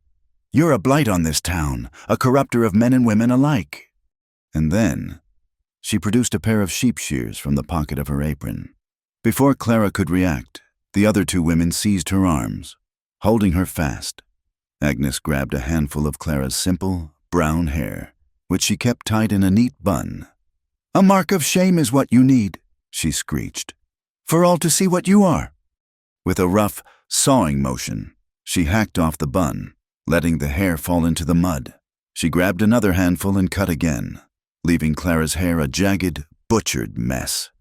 "You're a blight on this town, a corrupter of men and women alike." And then she produced a pair of sheep shears from the pocket of her apron. Before Clara could react, the other two women seized her arms, holding her fast. Agnes grabbed a handful of Clara's simple, brown hair, which she kept tied in a neat bun. "A mark of shame is what you need," she screeched, "for all to see what you are." With a rough, sawing motion, she hacked off the bun, letting the hair fall into the mud. She grabbed another handful and cut again, leaving Clara's hair a jagged, butchered mess.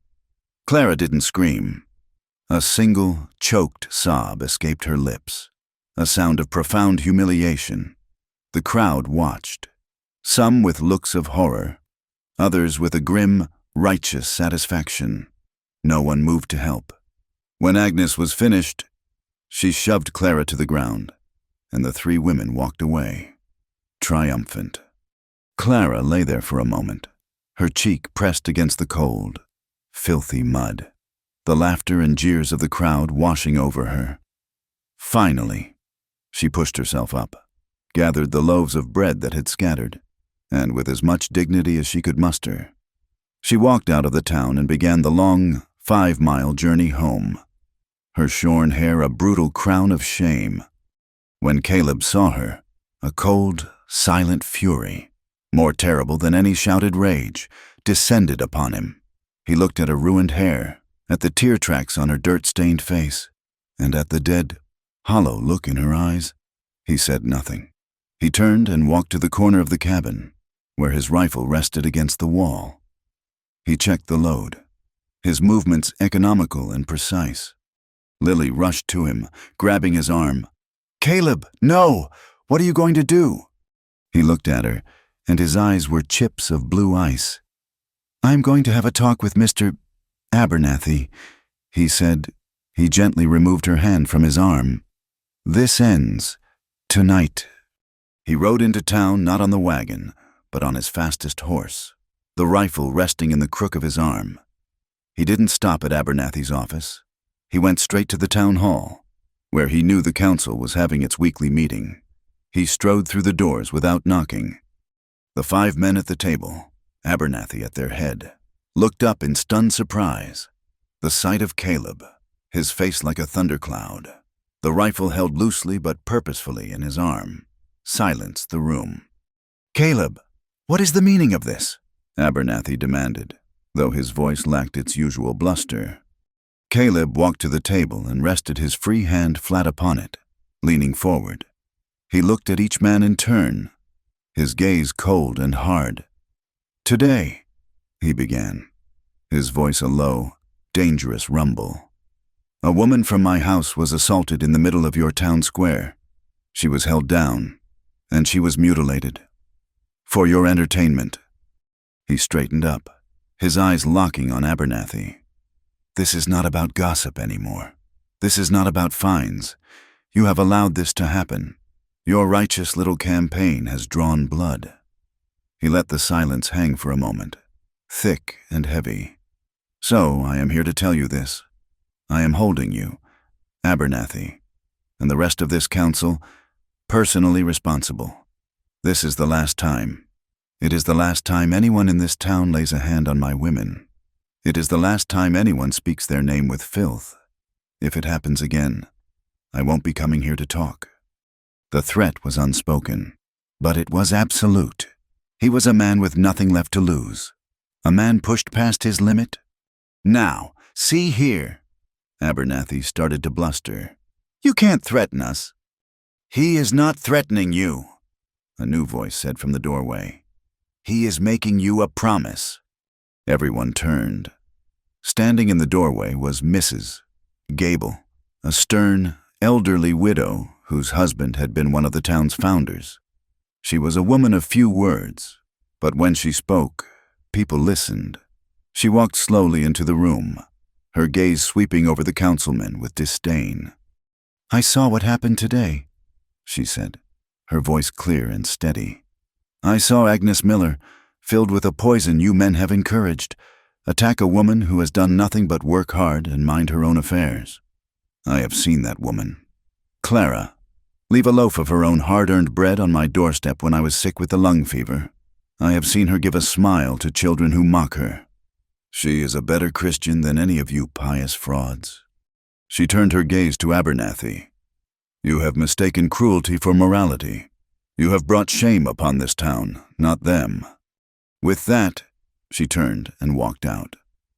Clara didn't scream. A single, choked sob escaped her lips, a sound of profound humiliation. The crowd watched, some with looks of horror, others with a grim, righteous satisfaction. No one moved to help. When Agnes was finished, she shoved Clara to the ground, and the three women walked away, triumphant. Clara lay there for a moment, her cheek pressed against the cold, filthy mud, the laughter and jeers of the crowd washing over her. Finally, she pushed herself up, gathered the loaves of bread that had scattered, and with as much dignity as she could muster, she walked out of the town and began the long, 5-mile journey home, her shorn hair a brutal crown of shame. When Caleb saw her, a cold, silent fury, more terrible than any shouted rage, descended upon him. He looked at her ruined hair, at the tear tracks on her dirt-stained face, and at the dead, hollow look in her eyes. He said nothing. He turned and walked to the corner of the cabin, where his rifle rested against the wall. He checked the load, his movements economical and precise. Lily rushed to him, grabbing his arm. "Caleb, no! What are you going to do?" He looked at her, and his eyes were chips of blue ice. "I'm going to have a talk with Mr. Abernathy," he said. He gently removed her hand from his arm. "This ends tonight." He rode into town not on the wagon, but on his fastest horse, the rifle resting in the crook of his arm. He didn't stop at Abernathy's office. He went straight to the town hall, where he knew the council was having its weekly meeting. He strode through the doors without knocking. The 5 men at the table, Abernathy at their head, looked up in stunned surprise. The sight of Caleb, his face like a thundercloud, the rifle held loosely but purposefully in his arm, silenced the room. "Caleb, what is the meaning of this?" Abernathy demanded, though his voice lacked its usual bluster. Caleb walked to the table and rested his free hand flat upon it, leaning forward. He looked at each man in turn, his gaze cold and hard. "Today," he began, his voice a low, dangerous rumble, "a woman from my house was assaulted in the middle of your town square. She was held down, and she was mutilated. For your entertainment." He straightened up, his eyes locking on Abernathy. "This is not about gossip anymore. This is not about fines. You have allowed this to happen. Your righteous little campaign has drawn blood." He let the silence hang for a moment, thick and heavy. "So I am here to tell you this. I am holding you, Abernathy, and the rest of this council, personally responsible. This is the last time. It is the last time anyone in this town lays a hand on my women. It is the last time anyone speaks their name with filth. If it happens again, I won't be coming here to talk. The threat was unspoken, but it was absolute. He was a man with nothing left to lose. A man pushed past his limit. "Now, see here." Abernathy started to bluster. "You can't threaten us." "He is not threatening you," a new voice said from the doorway. "He is making you a promise." Everyone turned. Standing in the doorway was Mrs. Gable, a stern, elderly widow whose husband had been one of the town's founders. She was a woman of few words, but when she spoke, people listened. She walked slowly into the room, her gaze sweeping over the councilmen with disdain. "I saw what happened today," she said, her voice clear and steady. "I saw Agnes Miller, filled with a poison you men have encouraged, attack a woman who has done nothing but work hard and mind her own affairs. I have seen that woman, Clara, leave a loaf of her own hard-earned bread on my doorstep when I was sick with the lung fever. I have seen her give a smile to children who mock her. She is a better Christian than any of you pious frauds." She turned her gaze to Abernathy. "You have mistaken cruelty for morality. You have brought shame upon this town, not them." With that, she turned and walked out.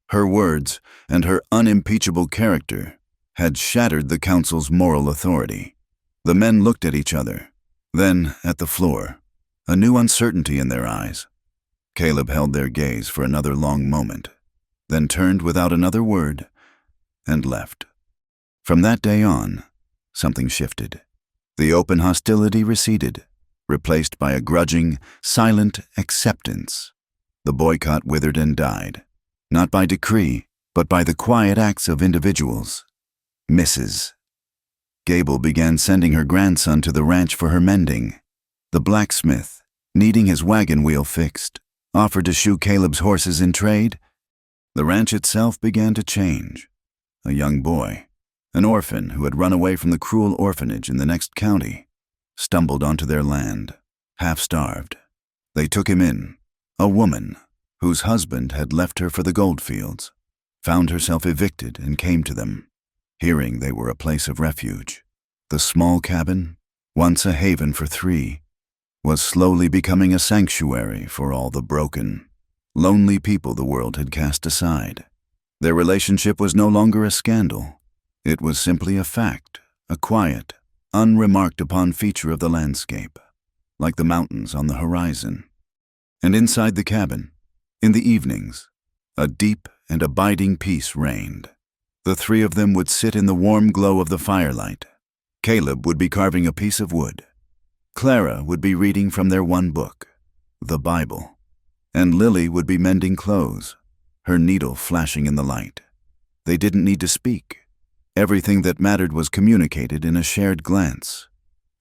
Her words and her unimpeachable character had shattered the council's moral authority. The men looked at each other, then at the floor, a new uncertainty in their eyes. Caleb held their gaze for another long moment, then turned without another word and left. From that day on, something shifted. The open hostility receded, replaced by a grudging, silent acceptance. The boycott withered and died, not by decree, but by the quiet acts of individuals. Mrs. Gable began sending her grandson to the ranch for her mending. The blacksmith, needing his wagon wheel fixed, offered to shoe Caleb's horses in trade. The ranch itself began to change. A young boy, an orphan who had run away from the cruel orphanage in the next county, stumbled onto their land, half-starved. They took him in. A woman, whose husband had left her for the goldfields, found herself evicted and came to them, hearing they were a place of refuge. The small cabin, once a haven for three, was slowly becoming a sanctuary for all the broken, lonely people the world had cast aside. Their relationship was no longer a scandal. It was simply a fact, a quiet, unremarked-upon feature of the landscape, like the mountains on the horizon. And inside the cabin, in the evenings, a deep and abiding peace reigned. The three of them would sit in the warm glow of the firelight. Caleb would be carving a piece of wood. Clara would be reading from their one book, the Bible. And Lily would be mending clothes, her needle flashing in the light. They didn't need to speak. Everything that mattered was communicated in a shared glance.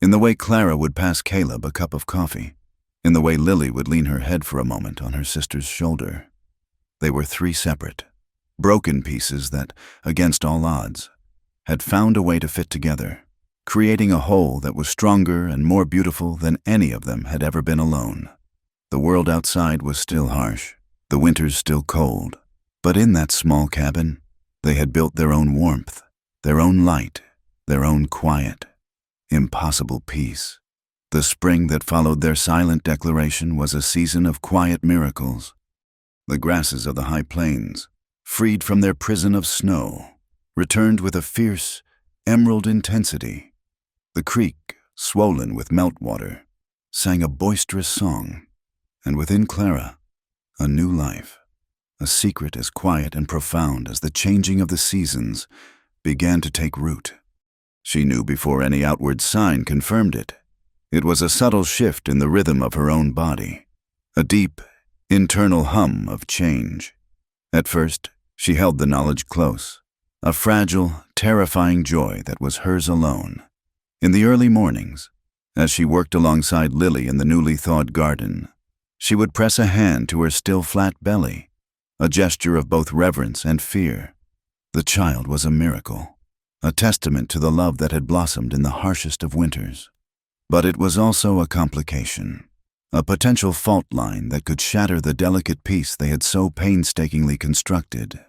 In the way Clara would pass Caleb a cup of coffee. In the way Lily would lean her head for a moment on her sister's shoulder. They were three separate, broken pieces that, against all odds, had found a way to fit together, creating a whole that was stronger and more beautiful than any of them had ever been alone. The world outside was still harsh, the winters still cold, but in that small cabin, they had built their own warmth, their own light, their own quiet, impossible peace. The spring that followed their silent declaration was a season of quiet miracles. The grasses of the high plains, freed from their prison of snow, returned with a fierce, emerald intensity. The creek, swollen with meltwater, sang a boisterous song, and within Clara, a new life, a secret as quiet and profound as the changing of the seasons, began to take root. She knew before any outward sign confirmed it. It was a subtle shift in the rhythm of her own body, a deep, internal hum of change. At first, she held the knowledge close, a fragile, terrifying joy that was hers alone. In the early mornings, as she worked alongside Lily in the newly thawed garden, she would press a hand to her still flat belly, a gesture of both reverence and fear. The child was a miracle, a testament to the love that had blossomed in the harshest of winters. But it was also a complication, a potential fault line that could shatter the delicate peace they had so painstakingly constructed.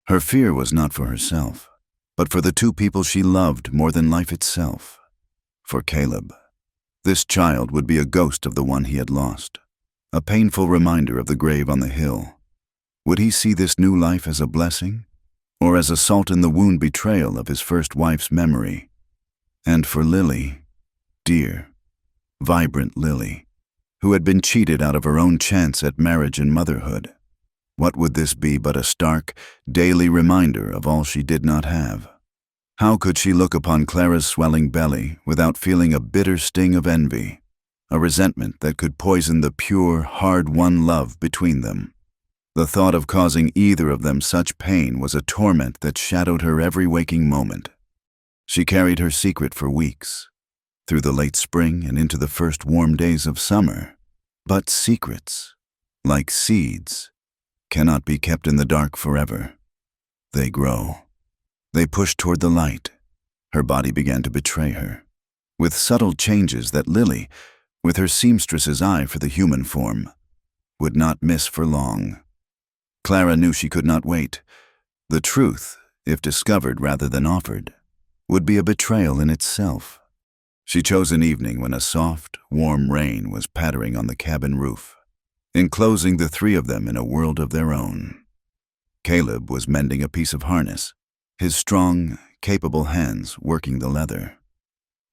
Her fear was not for herself, but for the two people she loved more than life itself, for Caleb This child would be a ghost of the one he had lost, a painful reminder of the grave on the hill. Would he see this new life as a blessing, or as a salt-in-the-wound betrayal of his first wife's memory? And for Lily, dear, vibrant Lily, who had been cheated out of her own chance at marriage and motherhood, what would this be but a stark, daily reminder of all she did not have? How could she look upon Clara's swelling belly without feeling a bitter sting of envy, a resentment that could poison the pure, hard-won love between them? The thought of causing either of them such pain was a torment that shadowed her every waking moment. She carried her secret for weeks, through the late spring and into the first warm days of summer. But secrets, like seeds, cannot be kept in the dark forever. They grow. They push toward the light. Her body began to betray her, with subtle changes that Lily, with her seamstress's eye for the human form, would not miss for long. Clara knew she could not wait. The truth, if discovered rather than offered, would be a betrayal in itself. She chose an evening when a soft, warm rain was pattering on the cabin roof, enclosing the three of them in a world of their own. Caleb was mending a piece of harness, his strong, capable hands working the leather.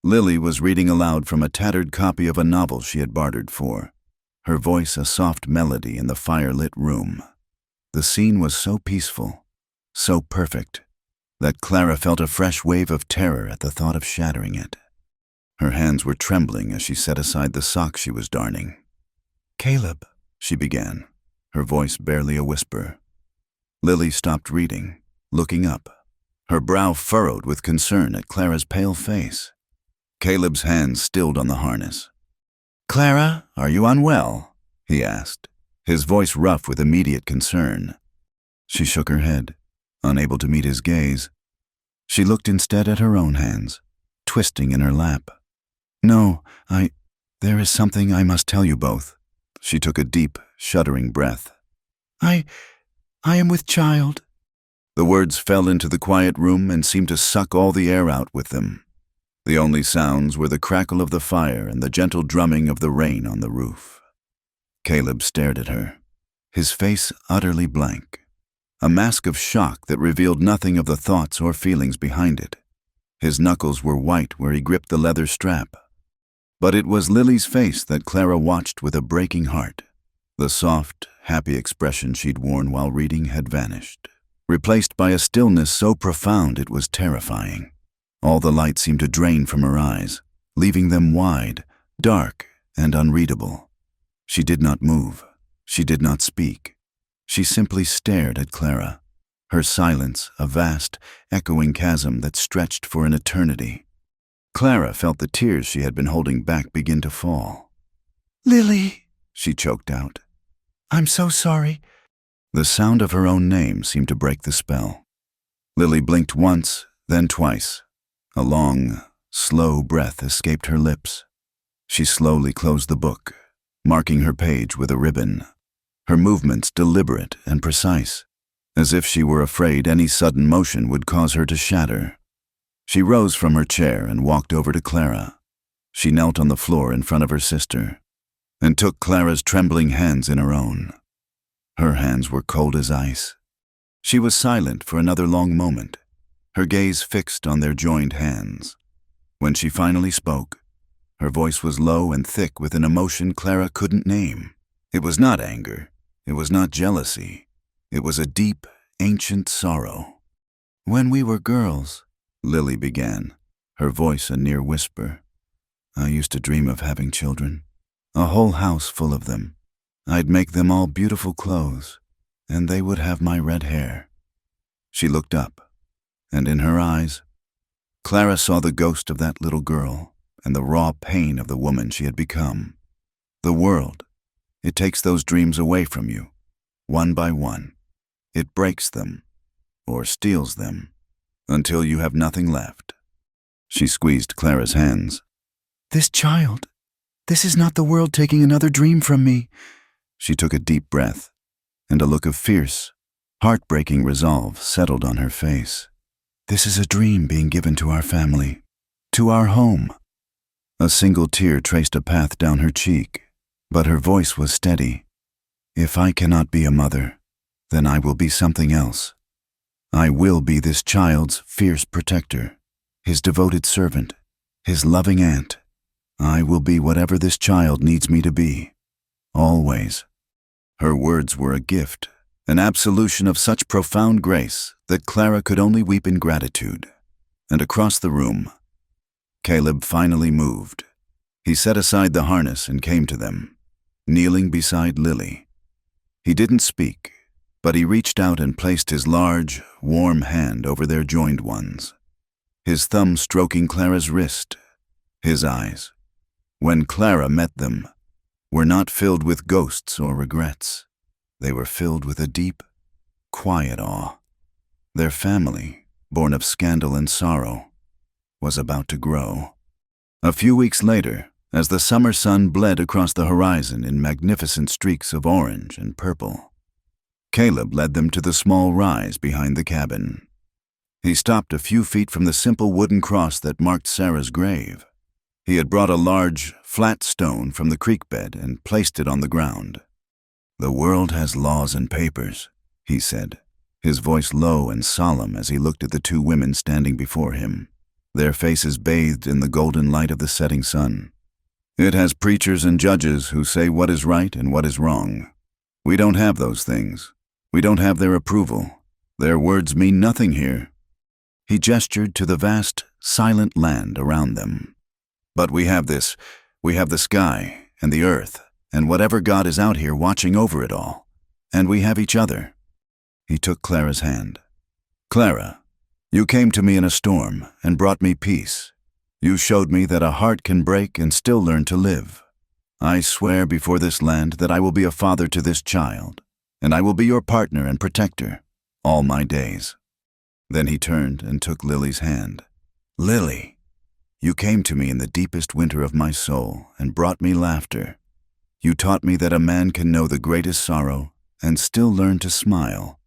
Lily was reading aloud from a tattered copy of a novel she had bartered for, her voice a soft melody in the fire-lit room. The scene was so peaceful, so perfect, that Clara felt a fresh wave of terror at the thought of shattering it. Her hands were trembling as she set aside the socks she was darning. "Caleb," she began, her voice barely a whisper. Lily stopped reading, looking up, her brow furrowed with concern at Clara's pale face. Caleb's hands stilled on the harness. "Clara, are you unwell?" he asked, his voice rough with immediate concern. She shook her head, unable to meet his gaze. She looked instead at her own hands, twisting in her lap. "No, there is something I must tell you both." She took a deep, shuddering breath. I am with child." The words fell into the quiet room and seemed to suck all the air out with them. The only sounds were the crackle of the fire and the gentle drumming of the rain on the roof. Caleb stared at her, his face utterly blank, a mask of shock that revealed nothing of the thoughts or feelings behind it. His knuckles were white where he gripped the leather strap. But it was Lily's face that Clara watched with a breaking heart. The soft, happy expression she'd worn while reading had vanished, replaced by a stillness so profound it was terrifying. All the light seemed to drain from her eyes, leaving them wide, dark, and unreadable. She did not move. She did not speak. She simply stared at Clara, her silence a vast, echoing chasm that stretched for an eternity. Clara felt the tears she had been holding back begin to fall. "Lily," she choked out. "I'm so sorry." The sound of her own name seemed to break the spell. Lily blinked once, then twice. A long, slow breath escaped her lips. She slowly closed the book, marking her page with a ribbon, her movements deliberate and precise, as if she were afraid any sudden motion would cause her to shatter. She rose from her chair and walked over to Clara. She knelt on the floor in front of her sister and took Clara's trembling hands in her own. Her hands were cold as ice. She was silent for another long moment, her gaze fixed on their joined hands. When she finally spoke, her voice was low and thick with an emotion Clara couldn't name. It was not anger. It was not jealousy. It was a deep, ancient sorrow. "When we were girls," Lily began, her voice a near whisper, "I used to dream of having children, a whole house full of them. I'd make them all beautiful clothes, and they would have my red hair." She looked up, and in her eyes, Clara saw the ghost of that little girl and the raw pain of the woman she had become. The world, it takes those dreams away from you, one by one. It breaks them, or steals them, until you have nothing left. She squeezed Clara's hands. "This child, this is not the world taking another dream from me." She took a deep breath, and a look of fierce, heartbreaking resolve settled on her face. "This is a dream being given to our family, to our home." A single tear traced a path down her cheek, but her voice was steady. "If I cannot be a mother, then I will be something else. I will be this child's fierce protector, his devoted servant, his loving aunt. I will be whatever this child needs me to be, always." Her words were a gift, an absolution of such profound grace that Clara could only weep in gratitude. And across the room, Caleb finally moved. He set aside the harness and came to them, kneeling beside Lily. He didn't speak, but he reached out and placed his large, warm hand over their joined ones, his thumb stroking Clara's wrist. His eyes, when Clara met them, were not filled with ghosts or regrets. They were filled with a deep, quiet awe. Their family, born of scandal and sorrow, was about to grow. A few weeks later, as the summer sun bled across the horizon in magnificent streaks of orange and purple, Caleb led them to the small rise behind the cabin. He stopped a few feet from the simple wooden cross that marked Sarah's grave. He had brought a large, flat stone from the creek bed and placed it on the ground. "The world has laws and papers," he said, his voice low and solemn as he looked at the two women standing before him, their faces bathed in the golden light of the setting sun. "It has preachers and judges who say what is right and what is wrong. We don't have those things. We don't have their approval. Their words mean nothing here." He gestured to the vast, silent land around them. "But we have this. We have the sky and the earth and whatever God is out here watching over it all. And we have each other." He took Clara's hand. "Clara, you came to me in a storm and brought me peace. You showed me that a heart can break and still learn to live. I swear before this land that I will be a father to this child, and I will be your partner and protector all my days." Then he turned and took Lily's hand. "Lily, you came to me in the deepest winter of my soul and brought me laughter. You taught me that a man can know the greatest sorrow and still learn to smile.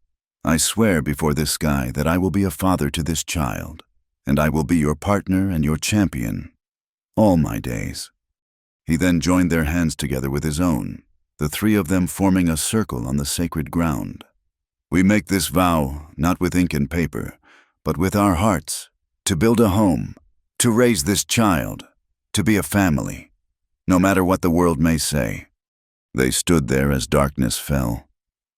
I swear before this sky that I will be a father to this child, and I will be your partner and your champion all my days." He then joined their hands together with his own, the three of them forming a circle on the sacred ground. "We make this vow not with ink and paper, but with our hearts, to build a home, to raise this child, to be a family, no matter what the world may say." They stood there as darkness fell,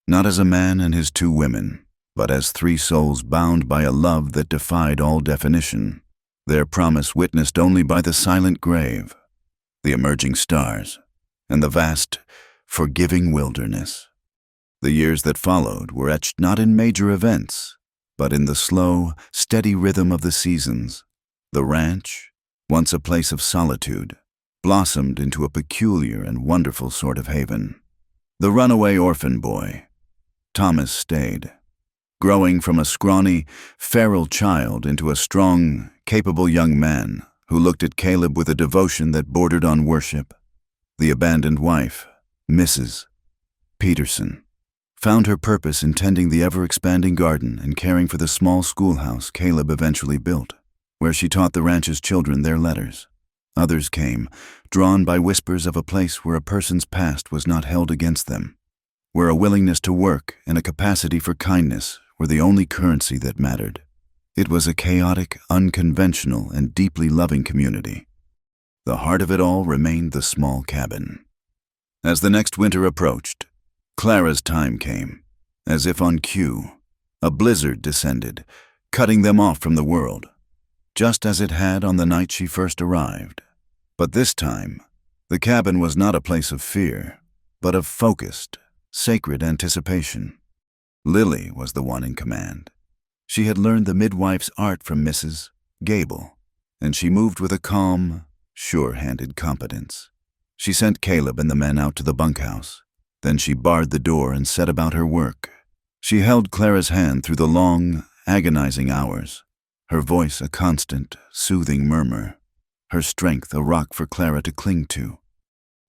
not as a man and his two women, but as three souls bound by a love that defied all definition, their promise witnessed only by the silent grave, the emerging stars, and the vast, forgiving wilderness. The years that followed were etched not in major events, but in the slow, steady rhythm of the seasons. The ranch, once a place of solitude, blossomed into a peculiar and wonderful sort of haven. The runaway orphan boy, Thomas, stayed, growing from a scrawny, feral child into a strong, capable young man who looked at Caleb with a devotion that bordered on worship. The abandoned wife, Mrs. Peterson, found her purpose in tending the ever-expanding garden and caring for the small schoolhouse Caleb eventually built, where she taught the ranch's children their letters. Others came, drawn by whispers of a place where a person's past was not held against them, where a willingness to work and a capacity for kindness were the only currency that mattered. It was a chaotic, unconventional, and deeply loving community. The heart of it all remained the small cabin. As the next winter approached, Clara's time came. As if on cue, a blizzard descended, cutting them off from the world, just as it had on the night she first arrived. But this time, the cabin was not a place of fear, but of focused, sacred anticipation. Lily was the one in command. She had learned the midwife's art from Mrs. Gable, and she moved with a calm, sure-handed competence. She sent Caleb and the men out to the bunkhouse. Then she barred the door and set about her work. She held Clara's hand through the long, agonizing hours, her voice a constant, soothing murmur, her strength a rock for Clara to cling to.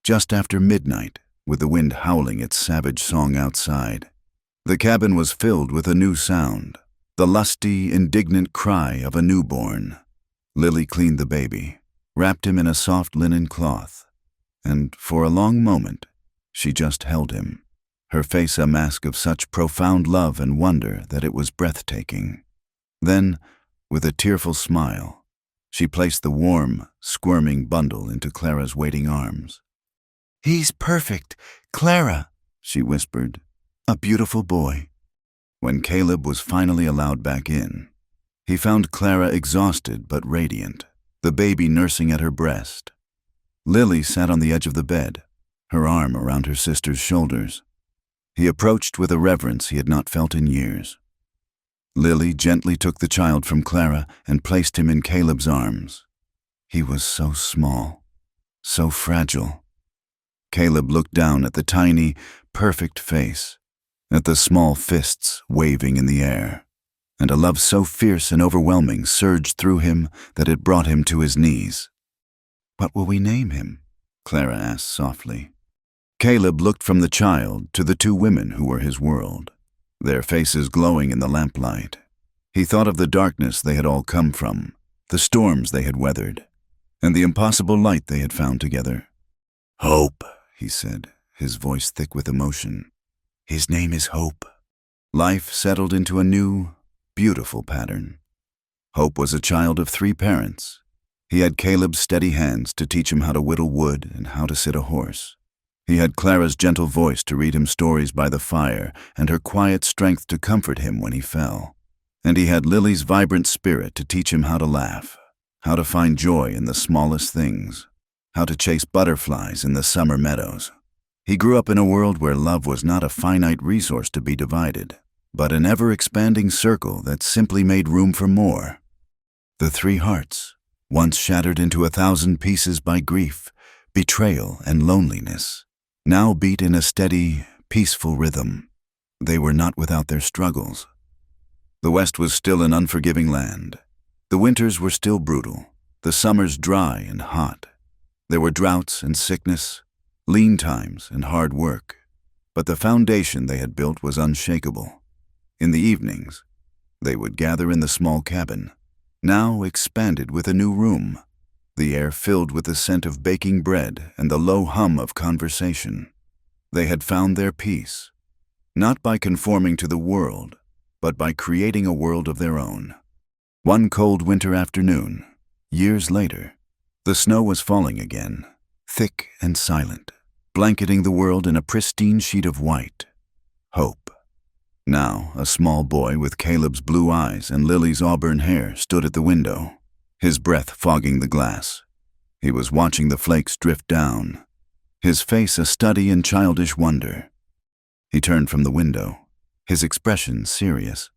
Just after midnight, with the wind howling its savage song outside, the cabin was filled with a new sound, the lusty, indignant cry of a newborn. Lily cleaned the baby, wrapped him in a soft linen cloth, and for a long moment she just held him, her face a mask of such profound love and wonder that it was breathtaking. Then, with a tearful smile, she placed the warm, squirming bundle into Clara's waiting arms. "He's perfect, Clara," she whispered. "A beautiful boy." When Caleb was finally allowed back in, he found Clara exhausted but radiant, the baby nursing at her breast. Lily sat on the edge of the bed, her arm around her sister's shoulders. He approached with a reverence he had not felt in years. Lily gently took the child from Clara and placed him in Caleb's arms. He was so small, so fragile. Caleb looked down at the tiny, perfect face, at the small fists waving in the air, and a love so fierce and overwhelming surged through him that it brought him to his knees. "What will we name him?" Clara asked softly. Caleb looked from the child to the two women who were his world, their faces glowing in the lamplight. He thought of the darkness they had all come from, the storms they had weathered, and the impossible light they had found together. "Hope," he said, his voice thick with emotion. "His name is Hope." Life settled into a new, beautiful pattern. Hope was a child of 3 parents. He had Caleb's steady hands to teach him how to whittle wood and how to sit a horse. He had Clara's gentle voice to read him stories by the fire and her quiet strength to comfort him when he fell. And he had Lily's vibrant spirit to teach him how to laugh, how to find joy in the smallest things, how to chase butterflies in the summer meadows. He grew up in a world where love was not a finite resource to be divided, but an ever-expanding circle that simply made room for more. The 3 hearts, once shattered into 1,000 pieces by grief, betrayal, and loneliness, now beat in a steady, peaceful rhythm. They were not without their struggles. The West was still an unforgiving land. The winters were still brutal, the summers dry and hot. There were droughts and sickness, lean times and hard work, but the foundation they had built was unshakable. In the evenings, they would gather in the small cabin, now expanded with a new room, the air filled with the scent of baking bread and the low hum of conversation. They had found their peace, not by conforming to the world, but by creating a world of their own. One cold winter afternoon, years later, the snow was falling again, thick and silent, blanketing the world in a pristine sheet of white. Hope, now a small boy with Caleb's blue eyes and Lily's auburn hair, stood at the window, his breath fogging the glass. He was watching the flakes drift down, his face a study in childish wonder. He turned from the window, his expression serious.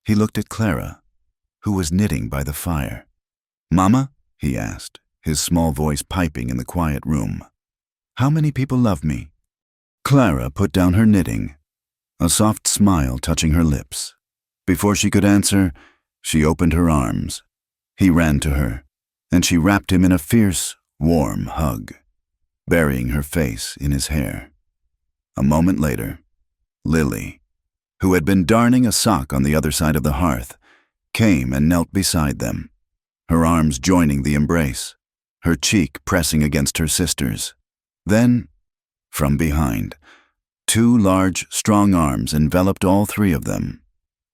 He looked at Clara, who was knitting by the fire. "Mama?" he asked, his small voice piping in the quiet room. "How many people love me?" Clara put down her knitting, a soft smile touching her lips. Before she could answer, she opened her arms. He ran to her, and she wrapped him in a fierce, warm hug, burying her face in his hair. A moment later, Lily, who had been darning a sock on the other side of the hearth, came and knelt beside them, her arms joining the embrace, her cheek pressing against her sister's. Then, from behind, 2 large, strong arms enveloped all 3 of them,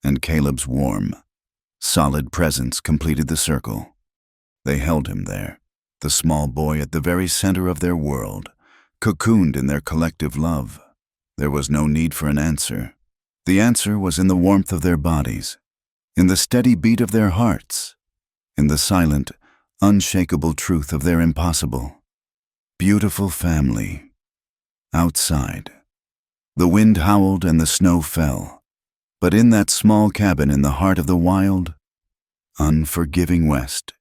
and Caleb's warm, solid presence completed the circle. They held him there, the small boy at the very center of their world, cocooned in their collective love. There was no need for an answer. The answer was in the warmth of their bodies, in the steady beat of their hearts, in the silent, unshakable truth of their impossible. Beautiful family. Outside, the wind howled and the snow fell, but in that small cabin in the heart of the wild, unforgiving West,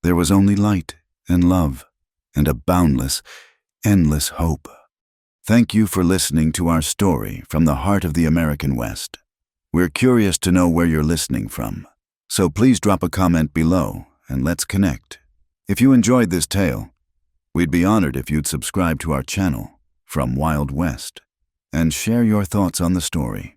there was only light and love and a boundless, endless hope. Thank you for listening to our story from the heart of the American West. We're curious to know where you're listening from, so please drop a comment below and let's connect. If you enjoyed this tale, we'd be honored if you'd subscribe to our channel, From Wild West, and share your thoughts on the story.